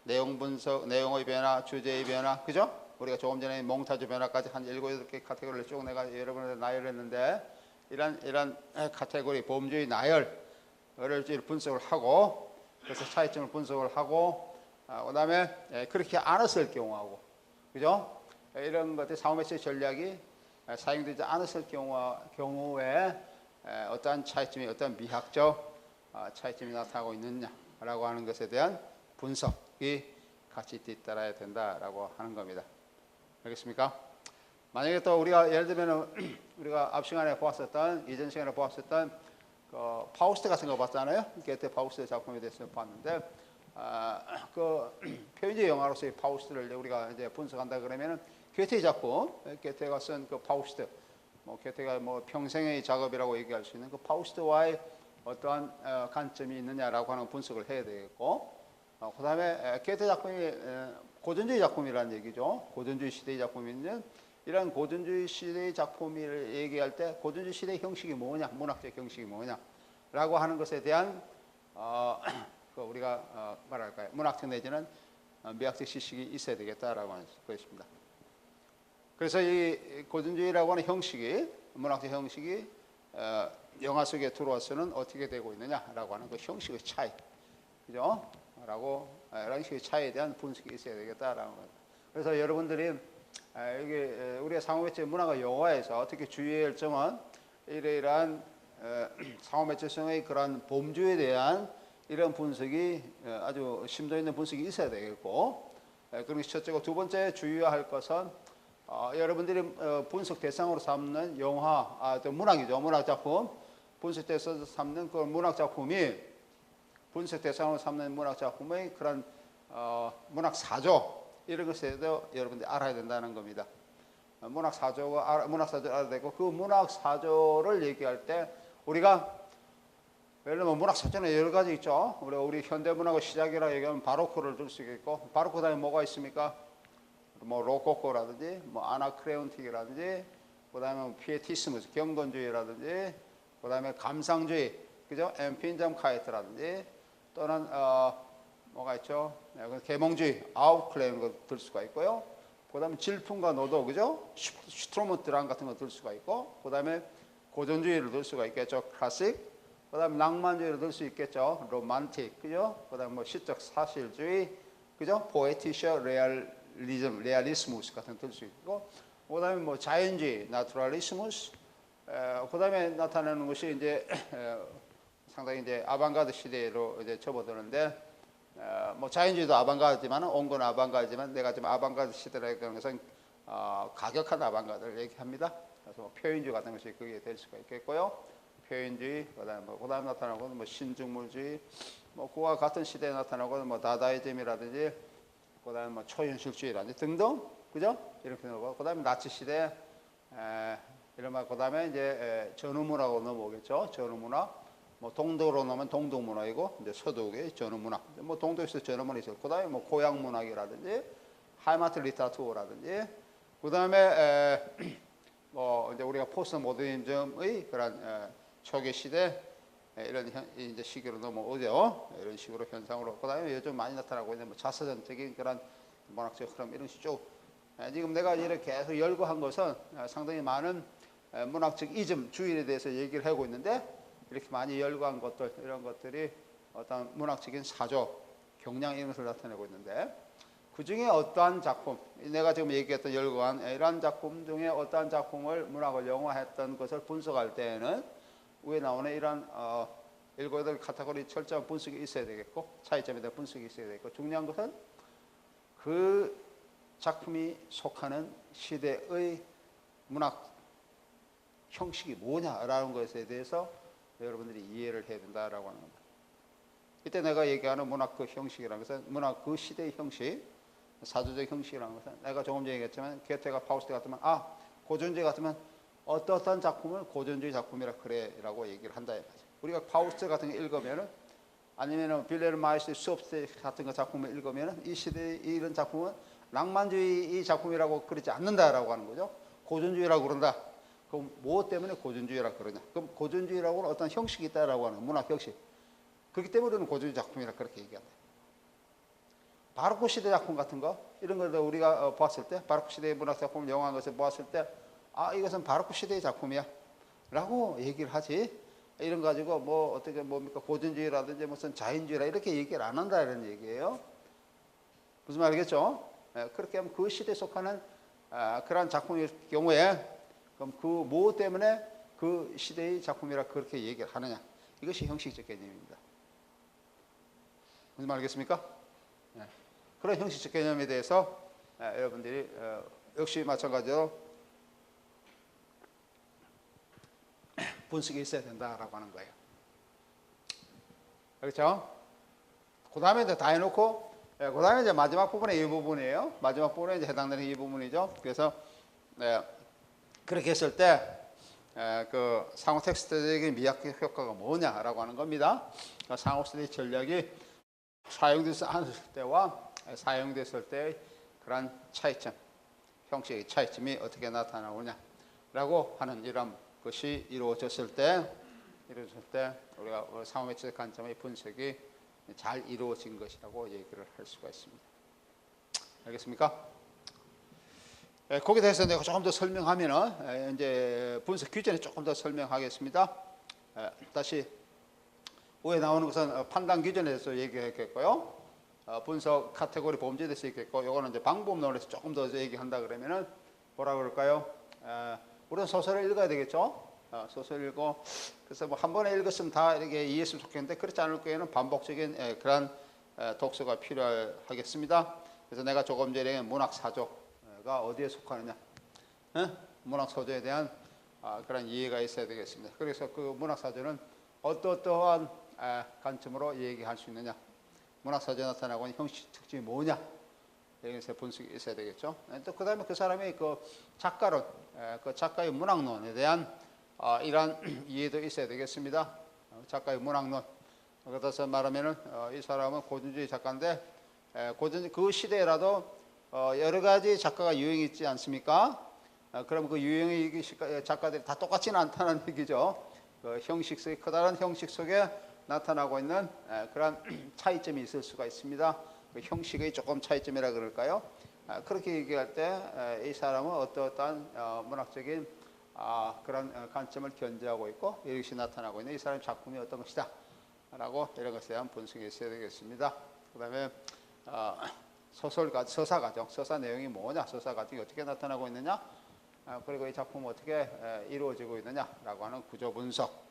A: 내용 분석, 내용의 변화, 주제의 변화, 그죠? 우리가 조금 전에 몽타주 변화까지 한 7, 8개 카테고리를 쭉 내가 여러분한테 나열했는데, 이런 카테고리, 범주의 나열을 분석을 하고, 그래서 차이점을 분석을 하고, 그 다음에 그렇게 않았을 경우하고, 그죠? 이런 것들, 상호매체 전략이 사용되지 않았을 경우에 어떠한 차이점이, 어떠한 미학적 차이점이 나타나고 있느냐라고 하는 것에 대한 분석이 같이 뒤따라야 된다라고 하는 겁니다. 알겠습니까? 만약에 또 우리가 예를 들면 우리가 앞 시간에 보았었던, 이전 시간에 보았었던 그 파우스트 같은 거 봤잖아요. 게테 파우스트 작품에 대해서 봤는데, 그 표현적 영화로서의 파우스트를 우리가 이제 분석한다 그러면은 게테의 작품, 게테가 쓴 그 파우스트, 뭐 게테가 뭐 평생의 작업이라고 얘기할 수 있는 그 파우스트와의 어떠한 관점이 있느냐라고 하는 분석을 해야 되겠고, 그 다음에 게테 작품이 고전주의 작품이라는 얘기죠. 고전주의 시대의 작품이면, 이런 고전주의 시대의 작품을 얘기할 때 고전주의 시대의 형식이 뭐냐, 문학적 형식이 뭐냐라고 하는 것에 대한 그 우리가 말할까요, 문학적 내지는 미학적 지식이 있어야 되겠다라고 하는 것입니다. 그래서 이 고전주의라고 하는 형식이, 문학적 형식이 영화 속에 들어와서는 어떻게 되고 있느냐라고 하는 그 형식의 차이, 그죠? 형식의 차이에 대한 분석이 있어야 되겠다라는 거예요. 그래서 여러분들이 여기 우리가 상호매체 문화가 영화에서 어떻게 주의해야 할 점은, 이러한 상호매체성의 그런 범주에 대한 이런 분석이 아주 심도 있는 분석이 있어야 되겠고, 그런 것이 첫째고, 두 번째 주의해야 할 것은 여러분들이 분석 대상으로 삼는 영화, 또 문학이죠. 문학 작품, 분석 대상으로 삼는 그 문학 작품이, 분석 대상으로 삼는 문학 작품의 그런 문학 사조, 이런 것에도 여러분들이 알아야 된다는 겁니다. 문학 사조를 알아야 되고, 그 문학 사조를 얘기할 때 우리가 예를 들면 문학 사조는 여러 가지 있죠. 우리 현대 문학의 시작이라고 얘기하면 바로크를 들 수 있겠고, 바로크 다음에 뭐가 있습니까? 뭐 로코코라든지, 뭐 아나크레온틱이라든지, 그다음에 피에티스무, 경건주의라든지, 그다음에 감상주의, 그죠? 엠핀점 카이트라든지, 또는 뭐가 있죠? 계몽주의, 아웃클레이는 거 들 수가 있고요. 그다음에 질풍과 노도, 그죠? 슈트로먼트란 같은 거 들 수가 있고, 그다음에 고전주의를 들 수가 있겠죠. 클래식. 그다음에 낭만주의를 들 수 있겠죠. 로man틱, 그죠? 그다음에 뭐 시적 사실주의, 그죠? 포에티셔 레알리스무스 같은 거 들 수 있고, 그다음에 뭐 자연주의, 나투랄리스무스. 그다음에 나타나는 것이 이제 상당히 이제 아방가르드 시대로 이제 접어드는데, 뭐 자연주의도 아방가르드지만 온건 아방가르드지만 내가 지금 아방가르드 시대라고 하는 것은 가격한 아방가르드를 얘기합니다. 그래서 뭐 표현주의 같은 것이 그게 될 수가 있겠고요. 표현주의, 그다음 나타나고 뭐 신중물주의, 뭐 그와 같은 시대에 나타나고 뭐 다다이즘이라든지, 그다음 뭐 초현실주의라든지 등등, 그죠? 이렇게 나오고, 그다음에 나치 시대, 이런 말, 그다음에 이제 전후문화로 넘어오겠죠. 전후문화. 뭐 동독으로 넘으면 동독문화이고, 이제 서독의 전후문화. 뭐 동독에서 전후문화 있어요. 그다음에 뭐 고향문학이라든지, 하이마트 리터투어라든지, 그다음에 뭐 이제 우리가 포스트 모더니즘의 그런 초기 시대, 이런 이제 시기로 넘어오죠. 이런 식으로 현상으로. 그다음에 요즘 많이 나타나고 있는 뭐 자서전적인 그런 문학적 흐름, 이런 식으로 쭉. 지금 내가 이렇게 계속 열거한 것은 상당히 많은 문학적 이즘 주의에 대해서 얘기를 하고 있는데, 이렇게 많이 열거한 것들, 이런 것들이 어떤 문학적인 사조, 경향, 이런 것을 나타내고 있는데, 그 중에 어떠한 작품, 내가 지금 얘기했던 열거한 이러한 작품 중에 어떠한 작품을 문학을 영화했던 것을 분석할 때에는 위에 나오는 이런 7, 8 카테고리 철저한 분석이 있어야 되겠고, 차이점에 대한 분석이 있어야 되겠고, 중요한 것은 그 작품이 속하는 시대의 문학 형식이 뭐냐라는 것에 대해서 여러분들이 이해를 해야 된다라고 하는 겁니다. 이때 내가 얘기하는 문학 그 형식이라는 것은, 문학 그 시대의 형식, 사조적 형식이라는 것은, 내가 조금 전에 얘기했지만 게테가 파우스트 같으면 고전주의 같으면 어떠한 작품을 고전주의 작품이라 그래라고 얘기를 한다. 우리가 파우스트 같은 거 읽으면은, 아니면은 빌레르 마이스의 수업스 같은 거 작품을 읽으면은, 이 시대의 이런 작품은 낭만주의 작품이라고 그러지 않는다라고 하는 거죠. 고전주의라고 그런다. 그럼 무엇 때문에 고전주의라고 그러냐? 그럼 고전주의라고는 어떤 형식이 있다라고 하는 문학 형식. 그렇기 때문에 우리는 고전주의 작품이라 그렇게 얘기한다. 바로크 시대 작품 같은 거, 이런 것들 우리가 보았을 때, 바로크 시대의 문학 작품을 영화한 것을 보았을 때, 이것은 바로크 시대의 작품이야 라고 얘기를 하지, 이런 거 가지고 뭐 어떻게 뭡니까 고전주의라든지 무슨 자연주의라 이렇게 얘기를 안 한다 이런 얘기예요. 무슨 말이겠죠? 그렇게 하면 그 시대에 속하는 그런 작품일 경우에, 그럼 그 무엇 때문에 그 시대의 작품이라 그렇게 얘기를 하느냐, 이것이 형식적 개념입니다. 무슨 말이겠습니까? 그런 형식적 개념에 대해서 여러분들이 역시 마찬가지로 분석이 있어야 된다라고 하는 거예요. 그렇죠? 그 다음에 이제 다 해놓고, 그 다음에 이제 마지막 부분에 이 부분이에요. 마지막 부분에 이제 해당되는 이 부분이죠. 그래서 그렇게 했을 때 그 상호 텍스트적인 미학 효과가 뭐냐라고 하는 겁니다. 상호 스터디 전략이 사용됐을 때와 사용됐을 때의 그런 차이점, 형식의 차이점이 어떻게 나타나오냐라고 하는 이런 것이 이루어졌을 때 우리가 상호 매체적 관점의 분석이 잘 이루어진 것이라고 얘기를 할 수가 있습니다. 알겠습니까? 거기에 대해서 내가 조금 더 설명하면은, 이제 분석 규정에 조금 더 설명하겠습니다. 다시 위에 나오는 것은 판단 기준에 대해서 얘기했겠고요. 분석 카테고리 범죄에 대해서 얘기했고, 요거는 이제 방법론에 대해서 조금 더 얘기한다 그러면은 뭐라 그럴까요? 우리는 소설을 읽어야 되겠죠. 소설 읽고, 그래서 뭐 한 번에 읽었으면 다 이렇게 이해했으면 좋겠는데, 그렇지 않을 경우에는 반복적인 그런 독서가 필요하겠습니다. 그래서 내가 조금 전에 문학 사조가 어디에 속하느냐, 문학 사조에 대한 그런 이해가 있어야 되겠습니다. 그래서 그 문학 사조는 어떠한 관점으로 얘기할 수 있느냐, 문학 사조에 나타나고 있는 형식 특징이 뭐냐, 여기서 분석이 있어야 되겠죠. 또 그다음에 그 사람의 그 작가론, 그 작가의 문학론에 대한 이러한 이해도 있어야 되겠습니다. 작가의 문학론. 그래서 말하면은 이 사람은 고전주의 작가인데, 그 시대라도 여러 가지 작가가 유행이 있지 않습니까? 그럼 그 유행의 작가들이 다 똑같지는 않다는 얘기죠. 그 형식 속에, 커다란 형식 속에 나타나고 있는 그런 차이점이 있을 수가 있습니다. 그 형식의 조금 차이점이라 그럴까요? 그렇게 얘기할 때 이 사람은 어떠한 문학적인 그런 관점을 견지하고 있고 이것이 나타나고 있는 이 사람의 작품이 어떤 것이다 라고 이런 것에 대한 분석이 있어야 되겠습니다. 그 다음에 서사 과정, 서사 내용이 뭐냐, 서사 과정이 어떻게 나타나고 있느냐, 그리고 이 작품은 어떻게 이루어지고 있느냐라고 하는 구조 분석,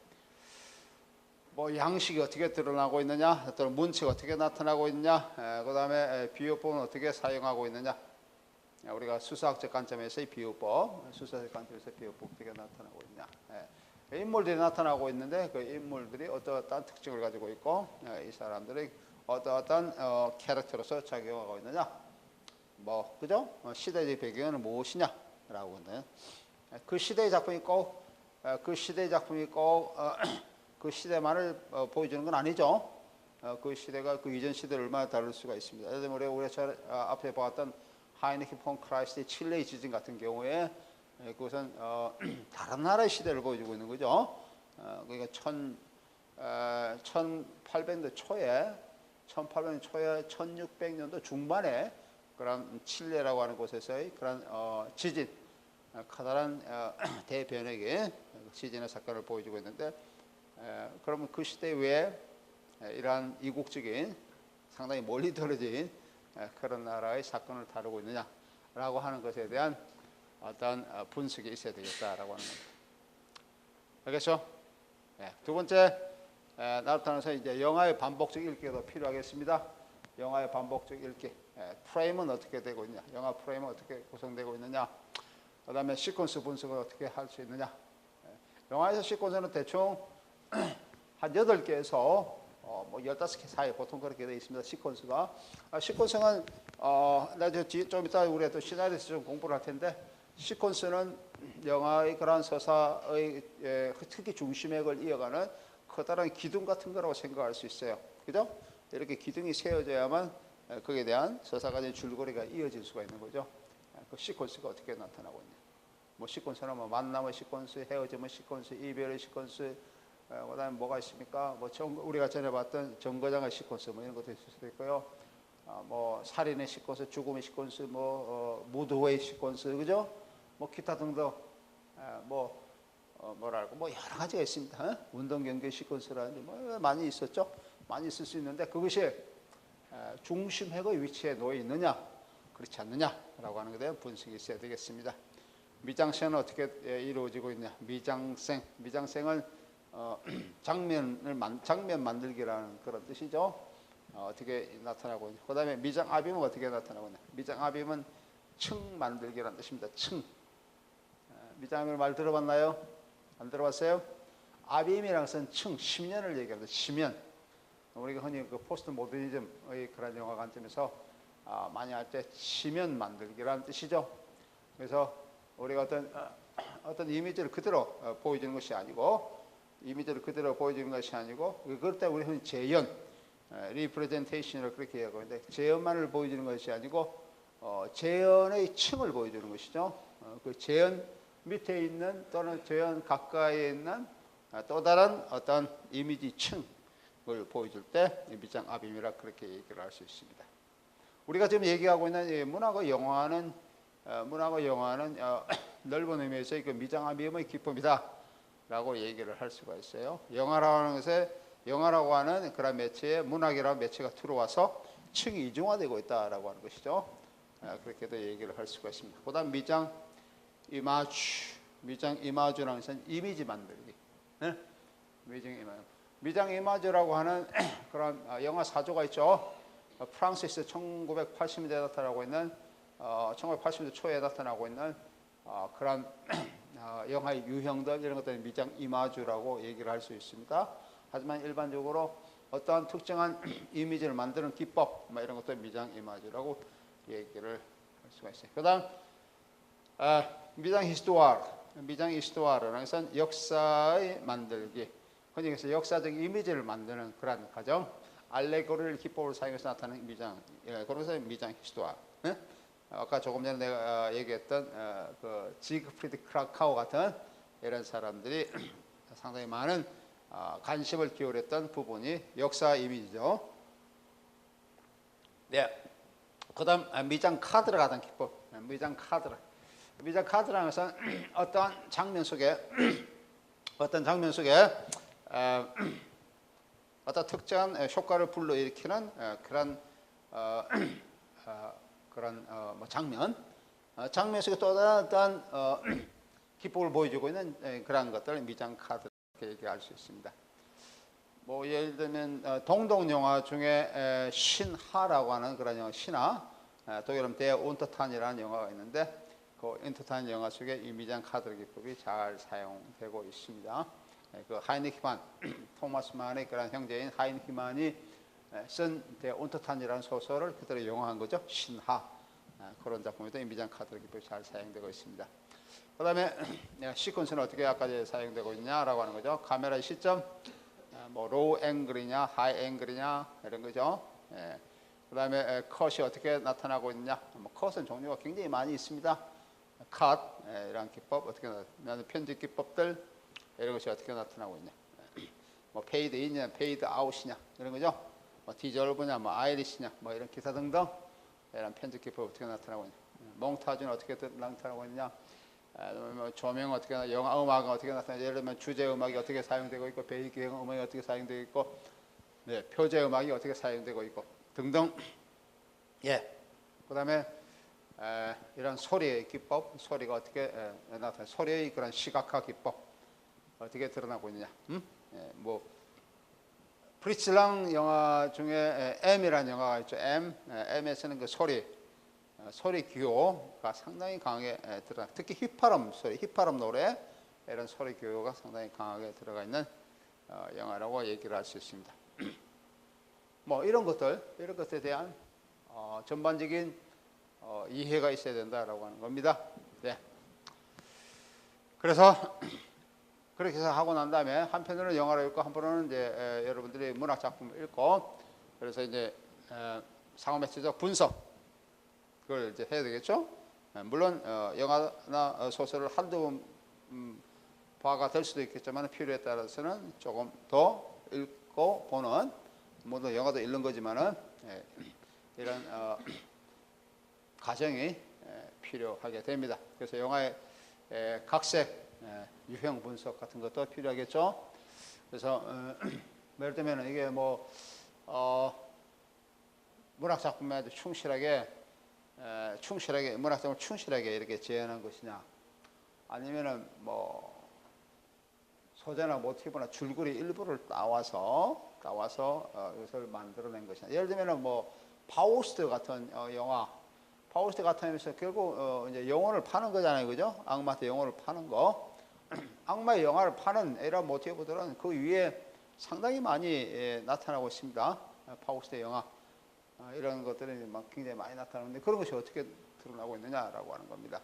A: 뭐 양식이 어떻게 드러나고 있느냐, 또는 문체가 어떻게 나타나고 있느냐, 그 다음에 비유법은 어떻게 사용하고 있느냐, 우리가 수사학적 관점에서의 비유법, 수사적 관점에서 비유법 어떻게 나타나고 있냐, 인물들이 나타나고 있는데 그 인물들이 어떠한 특징을 가지고 있고 이 사람들이 어떠한 캐릭터로서 작용하고 있느냐, 뭐 그죠? 시대의 배경은 무엇이냐라고 하는 그 시대의 작품이 꼭 그 시대만을 보여주는 건 아니죠. 그 시대가 그 이전 시대를 얼마나 다를 수가 있습니다. 예를 들면 우리가 앞에 보았던 하이니케 폰 크라이스트의 칠레의 지진 같은 경우에 그것은 다른 나라의 시대를 보여주고 있는 거죠. 그러니까 1800년도 초에 1600년도 중반에 그런 칠레라고 하는 곳에서의 그런 지진, 커다란 대변혁의 지진의 사건을 보여주고 있는데, 그러면 그 시대 외에 이러한 이국적인 상당히 멀리 떨어진 그런 나라의 사건을 다루고 있느냐라고 하는 것에 대한 어떤 분석이 있어야 되겠다라고 하는 겁니다. 알겠죠? 두 번째 나타나서 이제 영화의 반복적 읽기가 필요하겠습니다. 영화의 반복적 읽기, 프레임은 어떻게 되고 있냐, 영화 프레임은 어떻게 구성되고 있느냐, 그 다음에 시퀀스 분석을 어떻게 할 수 있느냐. 영화에서 시퀀스는 대충 한 8개에서 뭐 15개 사이 보통 그렇게 되어 있습니다. 시퀀스가. 시퀀스는 나중에 좀 이따 우리가 또 시나리오에서 좀 공부를 할 텐데, 시퀀스는 영화의 그런 서사의 특히 중심액을 이어가는 커다란 기둥 같은 거라고 생각할 수 있어요. 그죠? 이렇게 기둥이 세워져야만 거기에 대한 서사가의 줄거리가 이어질 수가 있는 거죠. 그 시퀀스가 어떻게 나타나고 있냐. 뭐 시퀀스는 뭐 만남의 시퀀스, 헤어짐의 시퀀스, 이별의 시퀀스, 그다음에 뭐가 있습니까? 뭐 우리가 전에 봤던 정거장의 시퀀스 뭐 이런 것도 있을 수도 있고요. 뭐 살인의 시퀀스, 죽음의 시퀀스, 뭐 무도의 시퀀스, 그죠? 뭐 기타 등등 뭐랄까 뭐 여러 가지가 있습니다. 운동 경기 시퀀스라든지 뭐 많이 있었죠. 많이 있을 수 있는데 그것이 중심핵의 위치에 놓여 있느냐, 그렇지 않느냐라고 하는 것에 대한 분석이 있어야 되겠습니다. 미장센은 어떻게 이루어지고 있냐? 미장센은 장면 만들기라는 그런 뜻이죠. 어떻게 나타나고 있냐? 그다음에 미장압임은 어떻게 나타나고 있냐? 미장압임은 층 만들기라는 뜻입니다. 층. 미장압임 말 들어봤나요? 안 들어봤어요? 압임이라는 것은 층, 심연을 얘기합니다. 심연. 우리가 흔히 그 포스트 모더니즘의 그런 영화 관점에서 많이 할 때 심연 만들기라는 뜻이죠. 그래서 우리가 어떤 이미지를 그대로 보여주는 것이 아니고, 그럴 때 우리 흔히 재현, 리프레젠테이션을 그렇게 얘기하고 있는데, 재현만을 보여주는 것이 아니고 재현의 층을 보여주는 것이죠. 그 재현 밑에 있는 또는 재현 가까이에 있는 또 다른 어떤 이미지 층을 보여줄 때 미장압임이라 그렇게 얘기를 할 수 있습니다. 우리가 지금 얘기하고 있는 문학과 영화는 넓은 의미에서 그 미장압임의 기법이다라고 얘기를 할 수가 있어요. 영화라고 하는 그런 매체에 문학이라는 매체가 들어와서 층이 이중화되고 있다라고 하는 것이죠. 그렇게도 얘기를 할 수가 있습니다. 그다음 미장 이마주라는 것은 이미지 만들기. 네? 미장 이마주라고 하는 그런 영화 사조가 있죠. 프랑스에서 1980년대에 나타나고 있는 1980년대 초에 나타나고 있는 그런 영화의 유형들, 이런 것들은 미장 이마주라고 얘기를 할 수 있습니다. 하지만 일반적으로 어떠한 특정한 이미지를 만드는 기법, 이런 것들 미장 이마주라고 얘기를 할 수가 있어요. 그다음 미장 히스토아르라는 것은 역사의 만들기, 흔히 해서 역사적 이미지를 만드는 그런 과정, 알레고리를 기법으로 사용해서 나타나는 미장, 그래서 미장 히스토아르. 네? 아까 조금 전에 내가 얘기했던 그 지그프리드 크라카우 같은 이런 사람들이 상당히 많은 관심을 기울였던 부분이 역사 이미지죠. 네. 그다음 미장 카드라 같은 기법. 미장 카드라. 미장 카드라는 것은 어떤 장면 속에 어떤 특정한 효과를 불러일으키는 그런 장면 속에 또 다른 기법을 보여주고 있는 그런 것들을 미장 카드 이렇게 얘기할 수 있습니다. 뭐 예를 들면 동동 영화 중에 신하라고 하는 그런 영화, 신하, 독일음 대 운터탄이라는 영화가 있는데 그 운터탄 영화 속에 이 미장 카드 기법이 잘 사용되고 있습니다. 그 하이니히만, 토마스 만의 그런 형제인 하이니히만이 쓴 대 운터탄이라는 소설을 그대로 영화한 거죠. 신하. 그런 작품에도 이 미장 카드 기법이 잘 사용되고 있습니다. 그 다음에 시퀀스는 어떻게 아까 사용되고 있냐라고 하는 거죠. 카메라의 시점, 뭐 로우 앵글이냐, 하이 앵글이냐 이런 거죠. 그 다음에 컷이 어떻게 나타나고 있냐. 뭐 컷은 종류가 굉장히 많이 있습니다. 컷, 이런 기법 어떻게 나타나는 편집 기법들 이런 것이 어떻게 나타나고 있냐. 뭐 페이드 인이냐, 페이드 아웃이냐 이런 거죠. 뭐 디졸브냐, 뭐 아이리시냐, 뭐 이런 기타 등등 이런 편집 기법 어떻게 나타나고 있냐. 몽타주는 어떻게 나타나고 있냐. 뭐 조명 어떻게 영화 음악은 어떻게 나타나냐. 예를 들면 주제 음악이 어떻게 사용되고 있고 배경 음악이 어떻게 사용되고 있고 표제 음악이 어떻게 사용되고 있고 등등. 그다음에 이런 소리의 기법, 소리가 어떻게 나타나, 소리의 그런 시각화 기법 어떻게 드러나고 있느냐. 뭐 프리츠랑 영화 중에 M이라는 영화가 있죠. M에서는 그 소리 기호가 상당히 강하게 들어가. 특히 휘파람 소리, 휘파람 노래 이런 소리 기호가 상당히 강하게 들어가 있는 영화라고 얘기를 할 수 있습니다. 뭐 이런 것들에 대한 전반적인 이해가 있어야 된다라고 하는 겁니다. 네. 그래서 그렇게 해서 하고 난 다음에 한편으로는 영화를 읽고 한편으로는 이제 여러분들이 문학 작품을 읽고 그래서 이제 상호매체적 분석 그걸 이제 해야 되겠죠. 물론 영화나 소설을 한두 화가 될 수도 있겠지만 필요에 따라서는 조금 더 읽고 보는 모두 영화도 읽는 거지만은 이런 과정이 필요하게 됩니다. 그래서 영화의 각색 유형 분석 같은 것도 필요하겠죠. 그래서 예를 들면 이게 뭐 문학 작품에 아주 충실하게 문학 작품을 충실하게 이렇게 재현한 것이냐, 아니면은 뭐 소재나 모티브나 줄거리 일부를 따와서 이것을 만들어낸 것이냐. 예를 들면은 뭐 파우스트 같은 영화, 파우스트 같은 영화에서 결국 이제 영혼을 파는 거잖아요, 그죠? 악마한테 영혼을 파는 거. 악마의 영화를 파는 이런 모티브들은 그 위에 상당히 많이 나타나고 있습니다. 파우스트의 영화 이런 것들이 막 굉장히 많이 나타나는데 그런 것이 어떻게 드러나고 있느냐라고 하는 겁니다.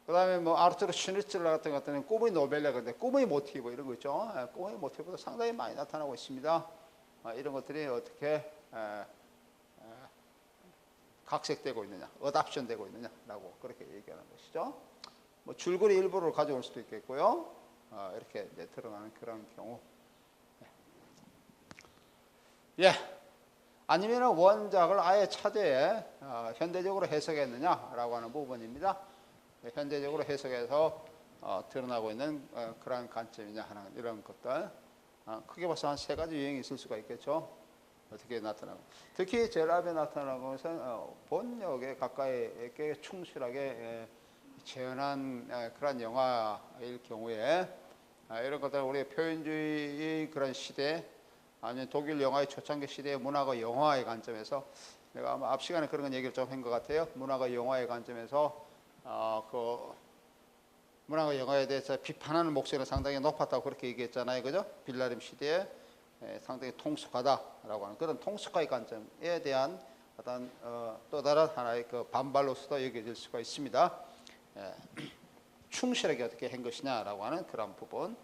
A: 그 다음에 뭐 아르투르 슈니츠러 같은 것들은 꿈의 노벨라 근데 꿈의 모티브 이런 거 있죠. 꿈의 모티브도 상당히 많이 나타나고 있습니다. 이런 것들이 어떻게 각색되고 있느냐, 어답션 되고 있느냐라고 그렇게 얘기하는 것이죠. 뭐 줄거리 일부를 가져올 수도 있겠고요. 이렇게 이제 드러나는 그런 경우. 아니면 원작을 아예 차제에 현대적으로 해석했느냐라고 하는 부분입니다. 현대적으로 해석해서 드러나고 있는 그런 관점이냐 하는 이런 것들. 크게 봐서 한 세 가지 유형이 있을 수가 있겠죠. 어떻게 나타나고. 특히 제일 앞에 나타나는 것은 본역에 가까이 꽤 충실하게 재현한 그런 영화일 경우에 이런 것들 우리 표현주의 그런 시대 아니면 독일 영화의 초창기 시대의 문화가 영화의 관점에서 내가 아마 앞 시간에 그런 얘기를 좀 한 것 같아요. 문화가 영화의 관점에서 그 문화가 영화에 대해서 비판하는 목소리가 상당히 높았다고 그렇게 얘기했잖아요, 그죠? 빌라림 시대에 상당히 통속하다라고 하는 그런 통속화의 관점에 대한 어떤 또 다른 하나의 그 반발로서도 여겨질 수가 있습니다. 충실하게 어떻게 한 것이냐라고 하는 그런 부분.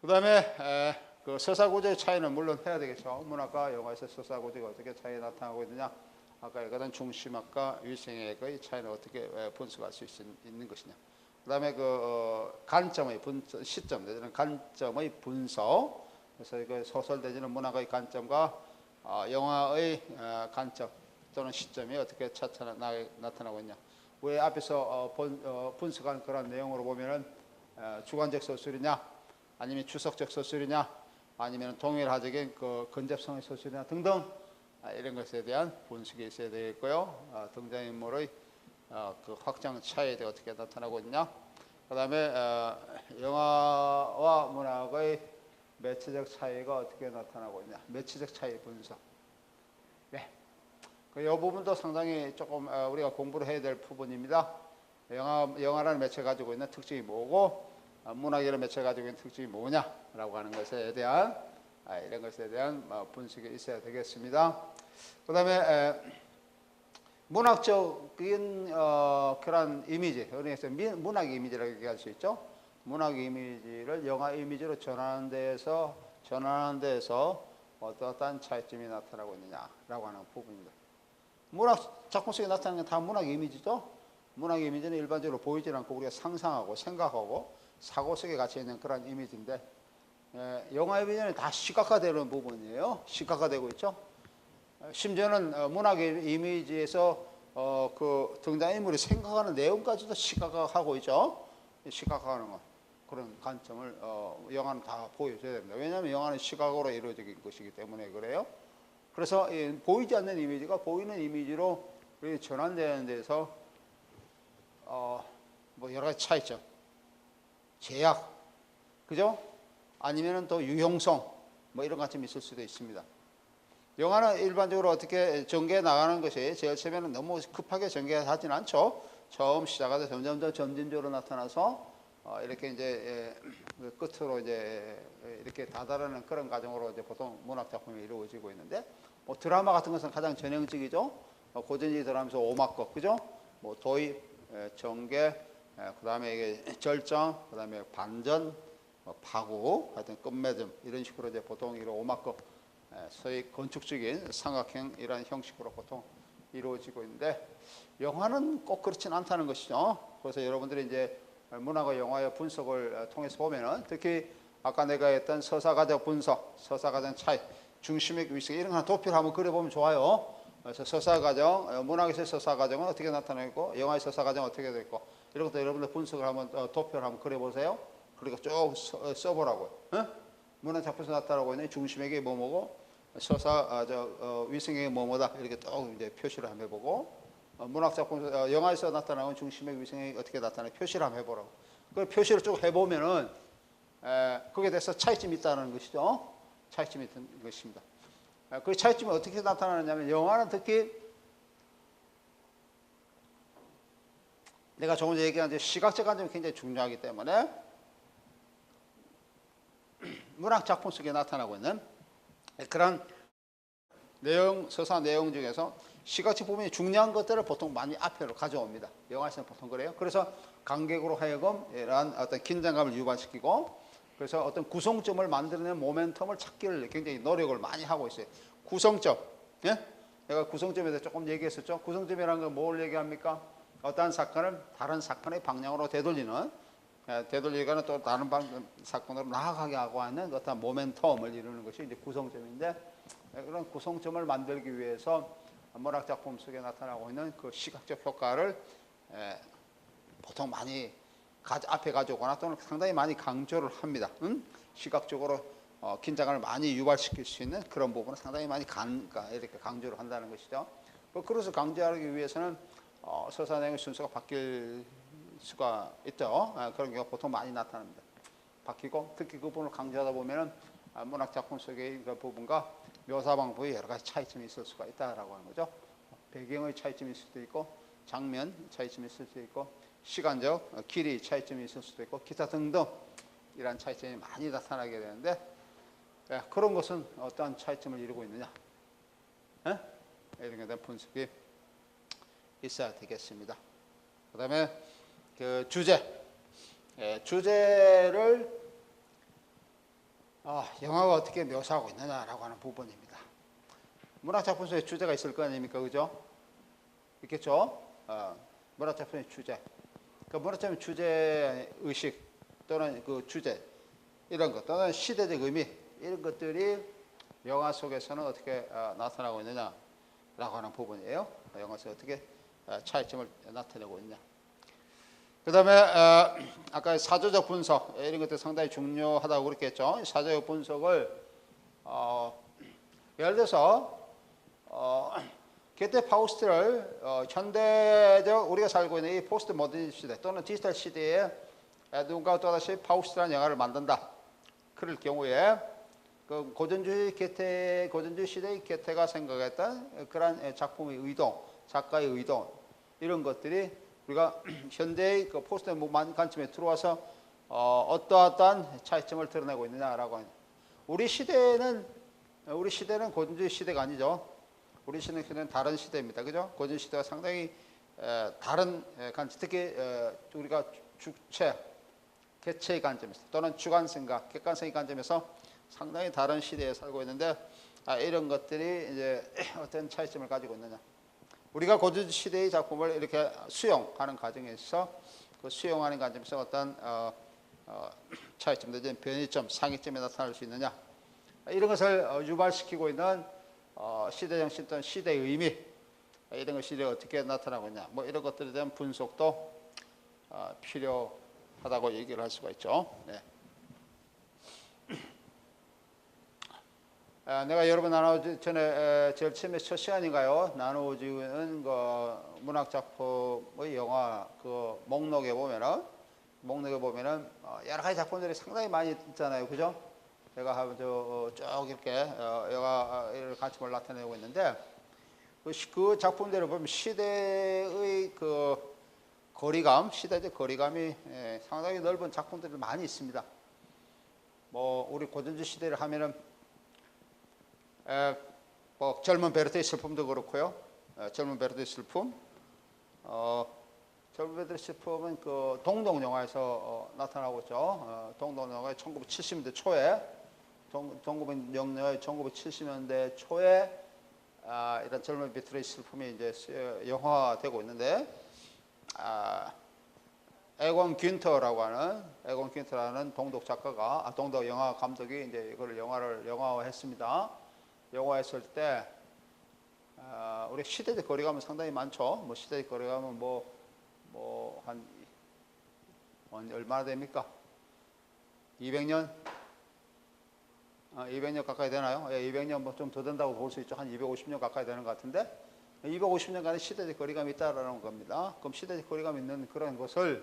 A: 그다음에 그 서사구조의 차이는 물론 해야 되겠죠. 문학과 영화에서 서사구조가 어떻게 차이 나타나고 있느냐. 아까 얘기한 중심학과 위생학의 차이는 어떻게 분석할 수 있는 것이냐. 그다음에 관점의 시점 내지는 관점의 분석. 그래서 그 소설 내지는 문학의 관점과 영화의 관점 또는 시점이 어떻게 나타나고 있냐. 왜 앞에서 분석한 그런 내용으로 보면은 주관적 서술이냐, 아니면 주석적 서술이냐, 아니면 동일화적인 그 근접성의 서술이냐 등등 이런 것에 대한 분석이 있어야 되겠고요. 등장인물의 그 확장 차이에 대해 어떻게 나타나고 있냐. 그 다음에 영화와 문학의 매체적 차이가 어떻게 나타나고 있냐. 매체적 차이 분석. 네. 이 부분도 상당히 조금 우리가 공부를 해야 될 부분입니다. 영화라는 매체가 가지고 있는 특징이 뭐고, 문학이라는 매체가 가지고 있는 특징이 뭐냐라고 하는 것에 대한 이런 것에 대한 분석이 있어야 되겠습니다. 그 다음에 문학적인 그런 이미지, 그래서 문학 이미지라고 얘기할 수 있죠. 문학 이미지를 영화 이미지로 전환하는 데에서 어떠한 차이점이 나타나고 있느냐라고 하는 부분입니다. 문학 작품 속에 나타나는 게 다 문학 이미지죠. 문학 이미지는 일반적으로 보이지 않고 우리가 상상하고 생각하고 사고 속에 갇혀 있는 그런 이미지인데, 영화 이미지는 다 시각화되는 부분이에요. 시각화되고 있죠. 심지어는 문학 이미지에서 그 등장인물이 생각하는 내용까지도 시각화하고 있죠. 시각화하는 것, 그런 관점을 영화는 다 보여줘야 됩니다. 왜냐하면 영화는 시각으로 이루어진 것이기 때문에 그래요. 그래서 보이지 않는 이미지가 보이는 이미지로 전환되는 데서 뭐 여러 가지 차이점, 제약, 그죠? 아니면은 또 유용성, 뭐 이런 것좀 있을 수도 있습니다. 영화는 일반적으로 어떻게 전개해 나가는 것이 제일 처음에는 너무 급하게 전개하진 않죠. 처음 시작하다 점점 더 점진적으로 나타나서 이렇게 이제 끝으로 이제 이렇게 다다르는 그런 과정으로 이제 보통 문학 작품이 이루어지고 있는데, 뭐 드라마 같은 것은 가장 전형적이죠. 고전지 드라마에서 오막곡, 그죠? 뭐 도입, 전개, 그다음에 이게 절정, 그다음에 반전, 파고, 하여튼 끝맺음 이런 식으로 이제 보통 이런 오막곡, 소위 건축적인 삼각형 이런 형식으로 보통 이루어지고 있는데, 영화는 꼭 그렇진 않다는 것이죠. 그래서 여러분들이 이제 문학과 영화의 분석을 통해서 보면은, 특히 아까 내가 했던 서사과정 분석, 서사과정 차이, 중심의 위치 이런 거 하나 도표를 한번 그려보면 좋아요. 그래서 서사과정, 문학에서의 서사과정은 어떻게 나타나고 영화의 서사과정은 어떻게 되어 있고, 이런 것도 여러분들 분석을 한번 도표를 한번 그려보세요. 그리고 쭉 써보라고요. 문학 작품에서 나타나고 있는 중심에게 뭐뭐고, 위생에게 뭐뭐다, 이렇게 쭉 이제 표시를 한번 해보고, 문학 작품, 영화에서 나타나는 중심의 위생이 어떻게 나타나는 표시를 한번 해보라고. 그 표시를 쭉 해보면은 거기에 대해서 차이점이 있다는 것이죠. 차이점이 있는 것입니다. 그 차이점이 어떻게 나타나느냐면, 영화는 특히 내가 조금 전에 얘기한 시각적 관점이 굉장히 중요하기 때문에 문학 작품 속에 나타나고 있는 그런 내용, 서사 내용 중에서 시각적 부분이 중요한 것들을 보통 많이 앞으로 가져옵니다. 영화에서는 보통 그래요. 그래서 관객으로 하여금 이러한 어떤 긴장감을 유발시키고, 그래서 어떤 구성점을 만들어내는 모멘텀을 찾기를 굉장히 노력을 많이 하고 있어요. 구성점. 예? 내가 구성점에 대해서 조금 얘기했었죠. 구성점이라는 건 뭘 얘기합니까? 어떠한 사건을 다른 사건의 방향으로 되돌리는, 되돌리거나 또 다른 사건으로 나아가게 하고 하는 어떤 모멘텀을 이루는 것이 이제 구성점인데, 그런 구성점을 만들기 위해서 문학 작품 속에 나타나고 있는 그 시각적 효과를 보통 많이 앞에 가져오거나 또는 상당히 많이 강조를 합니다. 시각적으로 긴장감을 많이 유발시킬 수 있는 그런 부분을 상당히 많이 이렇게 강조를 한다는 것이죠. 그것을 강조하기 위해서는 서사 내용의 순서가 바뀔 수가 있죠. 그런 경우가 보통 많이 나타납니다. 바뀌고, 특히 그 부분을 강조하다 보면은 문학 작품 속의 그 부분과 묘사 방법에 여러 가지 차이점이 있을 수가 있다라고 하는 거죠. 배경의 차이점이 있을 수도 있고, 장면 차이점이 있을 수도 있고, 시간적 길이 차이점이 있을 수도 있고, 기타 등등 이러한 차이점이 많이 나타나게 되는데, 그런 것은 어떠한 차이점을 이루고 있느냐, 이런 것에 대한 분석이 있어야 되겠습니다. 그 다음에 그 주제를 영화가 어떻게 묘사하고 있느냐라고 하는 부분입니다. 문학 작품 속에 주제가 있을 거 아닙니까, 그죠? 있겠죠? 문학 작품의 주제. 그 문학적인 주제 의식 또는 그 주제 이런 것 또는 시대적 의미 이런 것들이 영화 속에서는 어떻게 나타나고 있느냐라고 하는 부분이에요. 영화에서 어떻게 차이점을 나타내고 있냐. 그 다음에 아까 사조적 분석 이런 것들 상당히 중요하다고 그랬겠죠. 사조적 분석을 예를 들어서 게테 파우스트를 현대적 우리가 살고 있는 이 포스트 모던 시대 또는 디지털 시대에 누군가 또다시 파우스트라는 영화를 만든다. 그럴 경우에 그 고전주의 시대의 게테가 생각했던 그러한 작품의 의도, 작가의 의도 이런 것들이 우리가 현대의 그 포스트 모던 관점에 들어와서 어떠한 차이점을 드러내고 있느냐라고 합니다. 우리 시대는 고전주의 시대가 아니죠. 우리 시대는 다른 시대입니다. 그죠? 고전 시대와 상당히 다른 관점, 특히 우리가 주체, 개체의 관점에서 또는 주관성과 객관성의 관점에서 상당히 다른 시대에 살고 있는데 이런 것들이 이제 어떤 차이점을 가지고 있느냐. 우리가 고전 시대의 작품을 이렇게 수용하는 과정에서 그 수용하는 관점에서 어떤 차이점, 변이점, 상이점이 나타날 수 있느냐. 이런 것을 유발시키고 있는 시대 정신 또는 시대의 의미 이런 것이 어떻게 나타나고 있냐 뭐 이런 것들에 대한 분석도 필요하다고 얘기를 할 수가 있죠. 네. 내가 여러분 나누기 전에 제일 처음에 첫 시간인가요? 나누어지는 그 문학 작품의 영화 그 목록에 보면은 여러 가지 작품들이 상당히 많이 있잖아요, 그죠? 제가 쭉 이렇게 영화를 관점을 나타내고 있는데 그 작품들을 보면 시대의 그 시대적 거리감이 상당히 넓은 작품들이 많이 있습니다. 뭐 우리 고전주 시대를 하면은 뭐 젊은 베르테의 슬픔도 그렇고요. 젊은 베르테의 슬픔, 젊은 베르테의 슬픔은 그 동독 영화에서 나타나고 있죠. 동독 영화의 1970년대 초에 동독 영화의 1970년대 초에 이런 젊은 베르테의 슬픔이 이제 영화되고 있는데 에곤 귄터라는 동독 작가가 동독 영화 감독이 이제 이걸 영화화했습니다. 영화했을 때 우리 시대적 거리감은 상당히 많죠. 뭐 시대적 거리감은 한 얼마나 됩니까? 200년? 200년 가까이 되나요? 예, 200년 뭐 좀 더 된다고 볼 수 있죠. 한 250년 가까이 되는 것 같은데 250년간의 시대적 거리감이 있다라는 겁니다. 그럼 시대적 거리감 있는 그런 것을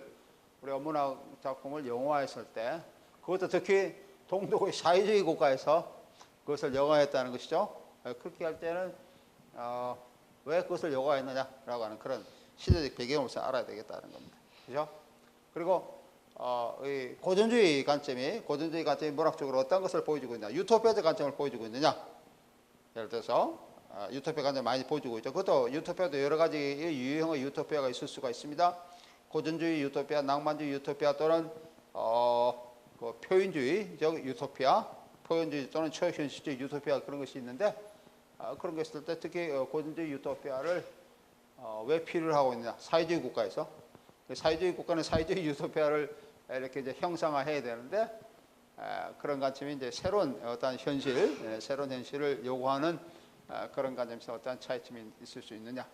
A: 우리가 문학 작품을 영화했을 때 그것도 특히 동독의 사회주의 국가에서 그것을 영화했다는 것이죠. 그렇게 할 때는 왜 그것을 영화했느냐라고 하는 그런 시대적 배경을 알아야 되겠다는 겁니다. 그죠? 그리고 이 고전주의 관점이 문학적으로 어떤 것을 보여주고 있냐, 유토피아적 관점을 보여주고 있느냐. 예를 들어서 유토피아 관점 많이 보여주고 있죠. 그것도 유토피아도 여러 가지 유형의 유토피아가 있을 수가 있습니다. 고전주의 유토피아, 낭만주의 유토피아 또는 그 표현주의적 유토피아, 표현주의 또는 초현실주의 유토피아 그런 것이 있는데 그런 게 있을 때 특히 고전주의 유토피아를 왜 필요로 하고 있느냐. 사회주의 국가에서 사회주의 국가는 사회주의 유토피아를 이렇게 이제 형상화해야 되는데 그런 관점이 이제 새로운 어떤 현실, 새로운 현실을 요구하는 그런 관점에서 어떤 차이점이 있을 수 있느냐.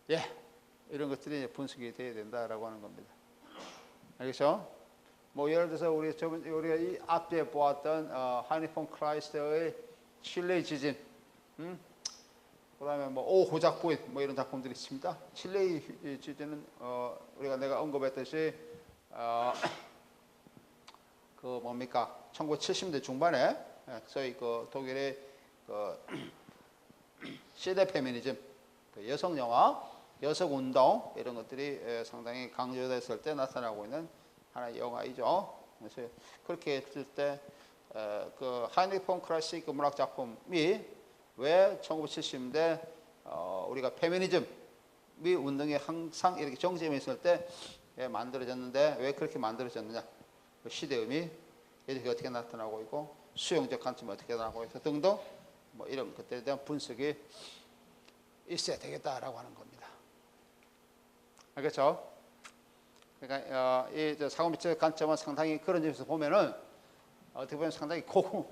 A: 예, 이런 것들이 분석이 돼야 된다라고 하는 겁니다. 알겠죠? 뭐 예를 들어서 우리가 이 앞에 보았던 하이니치 폰 클라이스트의 칠레의 지진, 그다음에 뭐 오호작 부인 뭐 이런 작품들이 있습니다. 칠레의 지진은 내가 언급했듯이 그 뭡니까 1970년대 중반에 소위 그 독일의 그 시대 페미니즘, 그 여성 영화, 여성 운동 이런 것들이 상당히 강조됐을 때 나타나고 있는 하나의 영화이죠. 그래서 그렇게 했을 때 그 하이니치 폰 클래식 문학 작품이 왜 1970년대 우리가 페미니즘이 운동이 항상 이렇게 정점에 있을 때 만들어졌는데 왜 그렇게 만들어졌느냐, 그 시대 의미 이렇게 어떻게 나타나고 있고 수용적 관점이 어떻게 나타나고 있고 등등 뭐 이런 것들에 대한 분석이 있어야 되겠다라고 하는 겁니다. 알겠죠? 그러니까 이 사고미적 관점은 상당히 그런 점에서 보면은 어떻게 보면 상당히 고급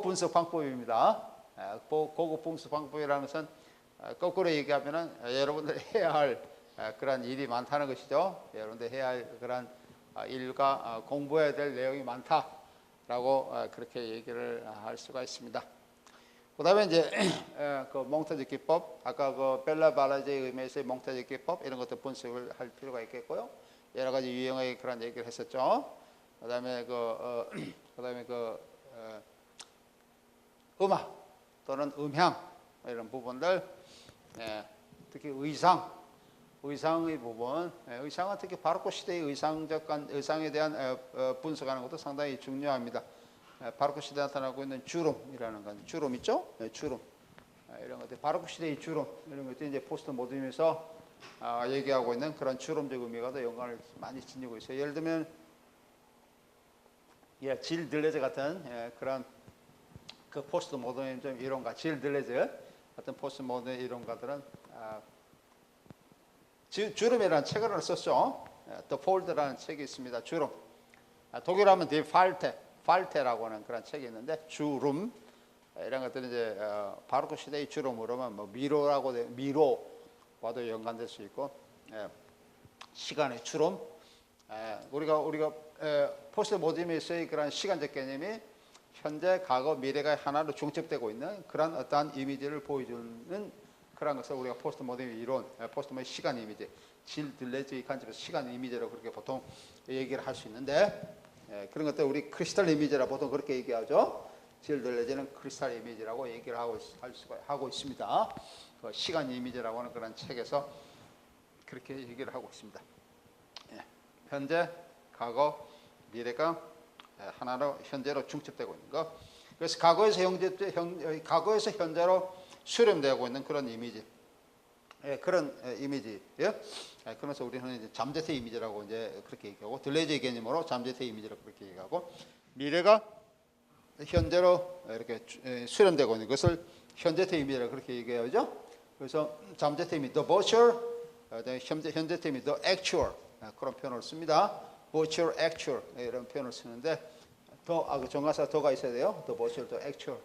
A: 분석 방법입니다. 고급 분석 방법이라는 것은 거꾸로 얘기하면은 여러분들이 해야 할 그런 일이 많다는 것이죠. 여러분들 해야 할 그런 일과 공부해야 될 내용이 많다라고 그렇게 얘기를 할 수가 있습니다. 그다음에 이제 그 몽타주 기법, 아까 그 벨라 발라제의 의미에서의 몽타주 기법 이런 것도 분석을 할 필요가 있겠고요. 여러 가지 유형의 그런 얘기를 했었죠. 그다음에 음악 또는 음향 이런 부분들, 특히 의상의 부분, 의상은 특히 바로크 시대의 의상에 대한 분석하는 것도 상당히 중요합니다. 바로크 시대에 나타나고 있는 주름이라는 건 주름 있죠? 주름 이런 것들 바로크 시대의 주름 이런 것들이 이제 포스트 모더니즘에서 얘기하고 있는 그런 주름적 의미가 더 영향을 많이 지니고 있어요. 예를 들면 질 들레즈 같은 그런 그 포스트 모더니즘 이론가, 질 들레즈 같은 포스트 모더니즘 이론가들은 주름이라는 책을 하나 썼죠. The Fold라는 책이 있습니다. 주름. 독일어 하면 Die Falte라고 하는 그런 책이 있는데 주름 이런 것들은 이제 바로크 시대의 주름으로만 뭐 미로와도 연관될 수 있고, 시간의 주름. 우리가 포스트 모더니즘에서의 그런 시간적 개념이 현재, 과거, 미래가 하나로 중첩되고 있는 그런 어떠한 이미지를 보여주는 그런 것을 우리가 포스트 모더니즘 이론, 포스트 모더니즘 시간 이미지, 질 들레즈의 관점에서 시간 이미지로 그렇게 보통 얘기를 할 수 있는데, 그런 것들 우리 크리스탈 이미지라 보통 그렇게 얘기하죠. 질 들레즈는 크리스탈 이미지라고 얘기를 하고 있습니다. 그 시간 이미지라고 하는 그런 책에서 그렇게 얘기를 하고 있습니다. 현재, 과거, 미래가 하나로 현재로 중첩되고 있는 것. 그래서 과거에서 현재로 수렴되고 있는 그런 이미지, 그런 이미지예요. 그래서 우리는 이제 잠재태 이미지라고 이제 그렇게 얘기하고, 들레즈의 개념으로 잠재태 이미지라고 그렇게 얘기하고, 미래가 현재로 이렇게 수렴되고 있는 것을 현재태 이미지라고 그렇게 얘기하죠. 그래서 잠재태 이미지, the virtual, 현재태 이미지, the actual 그런 표현을 씁니다. virtual, actual 이런 표현을 쓰는데, 정가사 더가 있어야 돼요. the virtual, the actual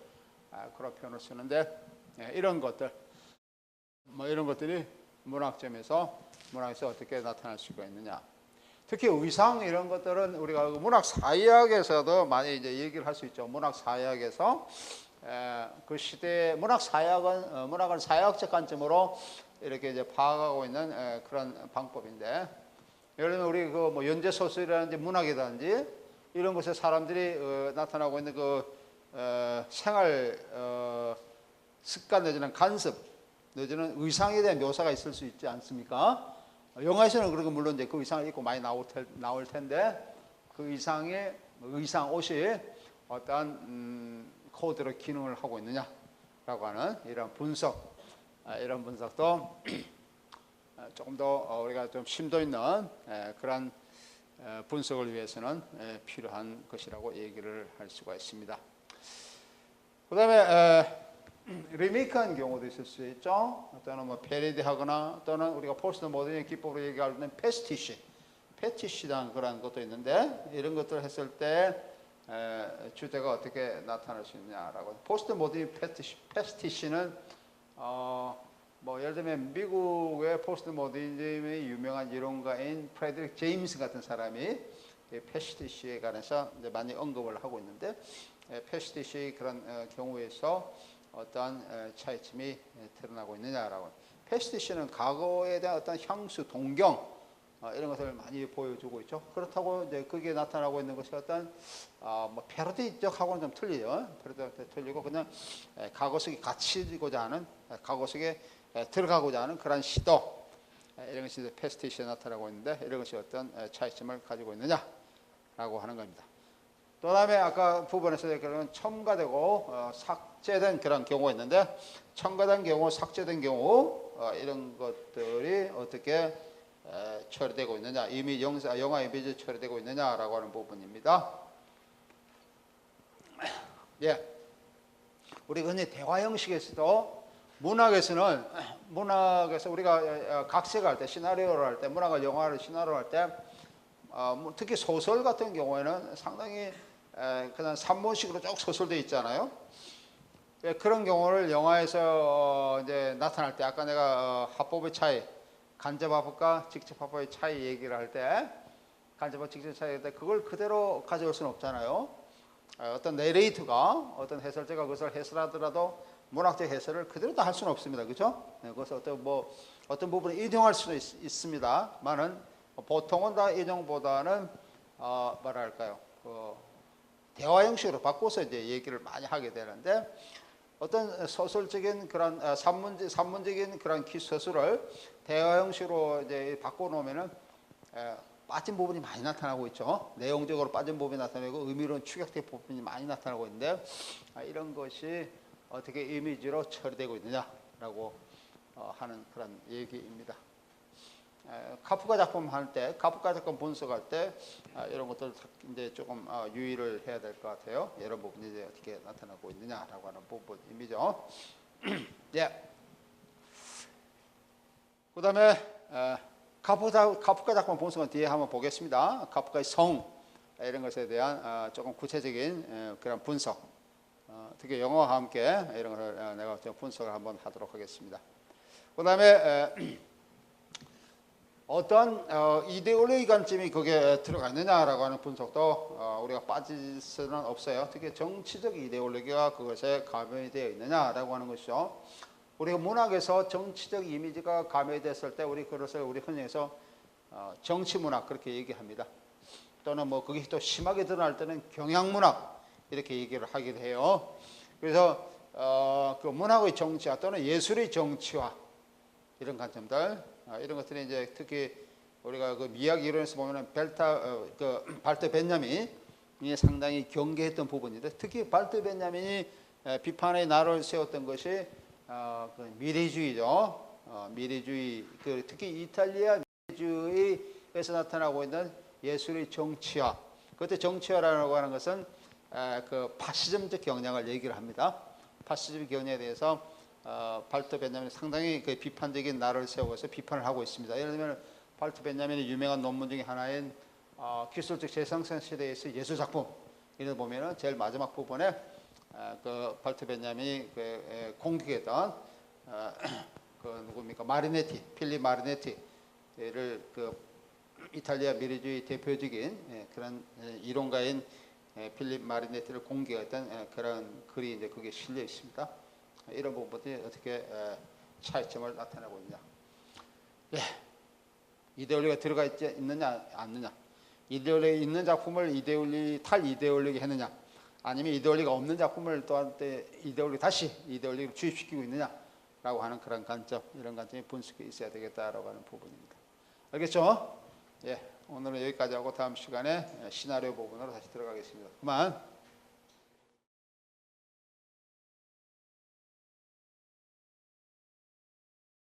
A: 그런 표현을 쓰는데, 이런 것들, 이런 것들이 문학에서 어떻게 나타날 수가 있느냐. 특히 의상 이런 것들은 우리가 문학 사회학에서도 많이 이제 얘기를 할 수 있죠. 문학 사회학에서 그 시대 문학은 사회학적 관점으로 이렇게 이제 파악하고 있는 그런 방법인데, 예를 들면 우리 그 뭐 연재 소설이라든지 문학이라든지 이런 곳에 사람들이 나타나고 있는 그 생활 습관 내지는 간섭 내지는 의상에 대한 묘사가 있을 수 있지 않습니까? 영화에서는 그런 거 물론 이제 그 의상을 입고 많이 나올 텐데, 그 의상 옷이 어떠한 코드로 기능을 하고 있느냐라고 하는 이런 분석도 조금 더 우리가 좀 심도 있는 그런 분석을 위해서는 필요한 것이라고 얘기를 할 수가 있습니다. 그다음에 리메이크한 경우도 있을 수 있죠. 또는 뭐 패러디하거나, 또는 우리가 포스트 모더니즘 기법으로 얘기하는 패티시라는 그런 것도 있는데, 이런 것들을 했을 때 주제가 어떻게 나타날 수 있냐라고. 포스트 모더니즘 패티시는 뭐 예를 들면 미국의 포스트 모더니즘의 유명한 이론가인 프레드릭 제임스 같은 사람이 패티시에 관해서 이제 많이 언급을 하고 있는데, 패티시의 그런 경우에서 어떠한 차이점이 드러나고 있느냐라고. 패티시는 과거에 대한 어떤 향수, 동경 이런 것을 많이 보여주고 있죠. 그렇다고 이제 거기에 나타나고 있는 것이 어떤 뭐 패러디적하고는 좀 틀려요. 패러디적 틀리고 그냥 과거 속에 갇히고자 하는, 과거 속에 들어가고자 하는 그런 시도, 이런 것이 패티시에 나타나고 있는데, 이런 것이 어떤 차이점을 가지고 있느냐라고 하는 겁니다. 또 다음에 아까 부분에서 그런 첨가되고 삭제된 그런 경우가 있는데, 첨가된 경우, 삭제된 경우 이런 것들이 어떻게 처리되고 있느냐, 이미 영화 이미지 처리되고 있느냐라고 하는 부분입니다. 우리 흔히 대화 형식에서도 문학에서 우리가 각색할 때, 시나리오를 할 때, 문학을 영화를 시나리오를 할 때, 특히 소설 같은 경우에는 상당히 그냥 산문식으로 쭉 서술되어 있잖아요. 그런 경우를 영화에서 이제 나타날 때, 아까 내가 합법의 차이, 간접합법과 직접합법의 차이 얘기를 할 때, 간접합법 직접 차이 할 때 그걸 그대로 가져올 수는 없잖아요. 어떤 내레이터가, 어떤 해설자가 그것을 해설하더라도 문학적 해설을 그대로 다 할 수는 없습니다. 그렇죠? 그래서 어떤 부분을 인용할 수는 있습니다만은 보통은 다 인용보다는 뭐랄까요? 대화 형식으로 바꿔서 이제 얘기를 많이 하게 되는데, 어떤 소설적인 그런 산문적인 그런 서술을 대화 형식으로 이제 바꿔놓으면은 빠진 부분이 많이 나타나고 있죠. 내용적으로 빠진 부분이 나타나고 의미로는 축약된 부분이 많이 나타나고 있는데, 이런 것이 어떻게 이미지로 처리되고 있느냐라고 하는 그런 얘기입니다. 카프카 작품 할 때, 카프카 작품 분석할 때 이런 것들 이제 조금 유의를 해야 될 것 같아요. 이런 부분이 이제 어떻게 나타나고 있느냐라고 하는 부분이죠. 예. 그다음에 카프카 작품 분석은 뒤에 한번 보겠습니다. 카프카의 성 이런 것에 대한 조금 구체적인 그런 분석, 특히 영어와 함께 이런 것을 내가 좀 분석을 한번 하도록 하겠습니다. 그다음에 어떤 이데올로기 관점이 거기에 들어가 있느냐라고 하는 분석도 우리가 빠질 수는 없어요. 특히 정치적 이데올로기가 그것에 가미되어 있느냐라고 하는 것이죠. 우리가 문학에서 정치적 이미지가 가미됐을 때 우리 그것을 우리 흔히 해서 정치문학 그렇게 얘기합니다. 또는 뭐 그게 또 심하게 드러날 때는 경향문학 이렇게 얘기를 하기도 해요. 그래서 그 문학의 정치화 또는 예술의 정치화 이런 관점들, 이런 것들이 이제 특히 우리가 그 미학 이론에서 보면은 발터 벤야민이 상당히 경계했던 부분인데, 특히 발터 벤야민이 비판의 날을 세웠던 것이 그 미래주의죠. 미래주의, 특히 이탈리아 미래주의에서 나타나고 있는 예술의 정치화. 그때 정치화라고 하는 것은 그 파시즘적 경향을 얘기를 합니다. 파시즘 경향에 대해서 발터 벤야민이 상당히 그 비판적인 날을 세워서 비판을 하고 있습니다. 예를 들면 발터 벤야민의 유명한 논문 중에 하나인 기술적 재생산 시대에서 예술 작품 이를 보면은 제일 마지막 부분에 그 발터 벤야민이 공격했던 그 누굽니까 필립 마리네티를 그 이탈리아 미래주의 대표적인 그런 이론가인 필립 마리네티를 공격했던 그런 글이 이제 거기에 실려 있습니다. 이런 부분들이 어떻게 차이점을 나타내고 있냐. 예. 이데올로기가 들어가 있느냐, 않느냐. 이데올로기 있는 작품을 탈이데올로기 했느냐. 아니면 이데올로기가 없는 작품을 또한 이데올로기 다시 이데올로기를 주입시키고 있느냐라고 하는 그런 관점, 이런 관점이 분석이 있어야 되겠다라고 하는 부분입니다. 알겠죠? 예. 오늘은 여기까지 하고 다음 시간에 시나리오 부분으로 다시 들어가겠습니다. 그만.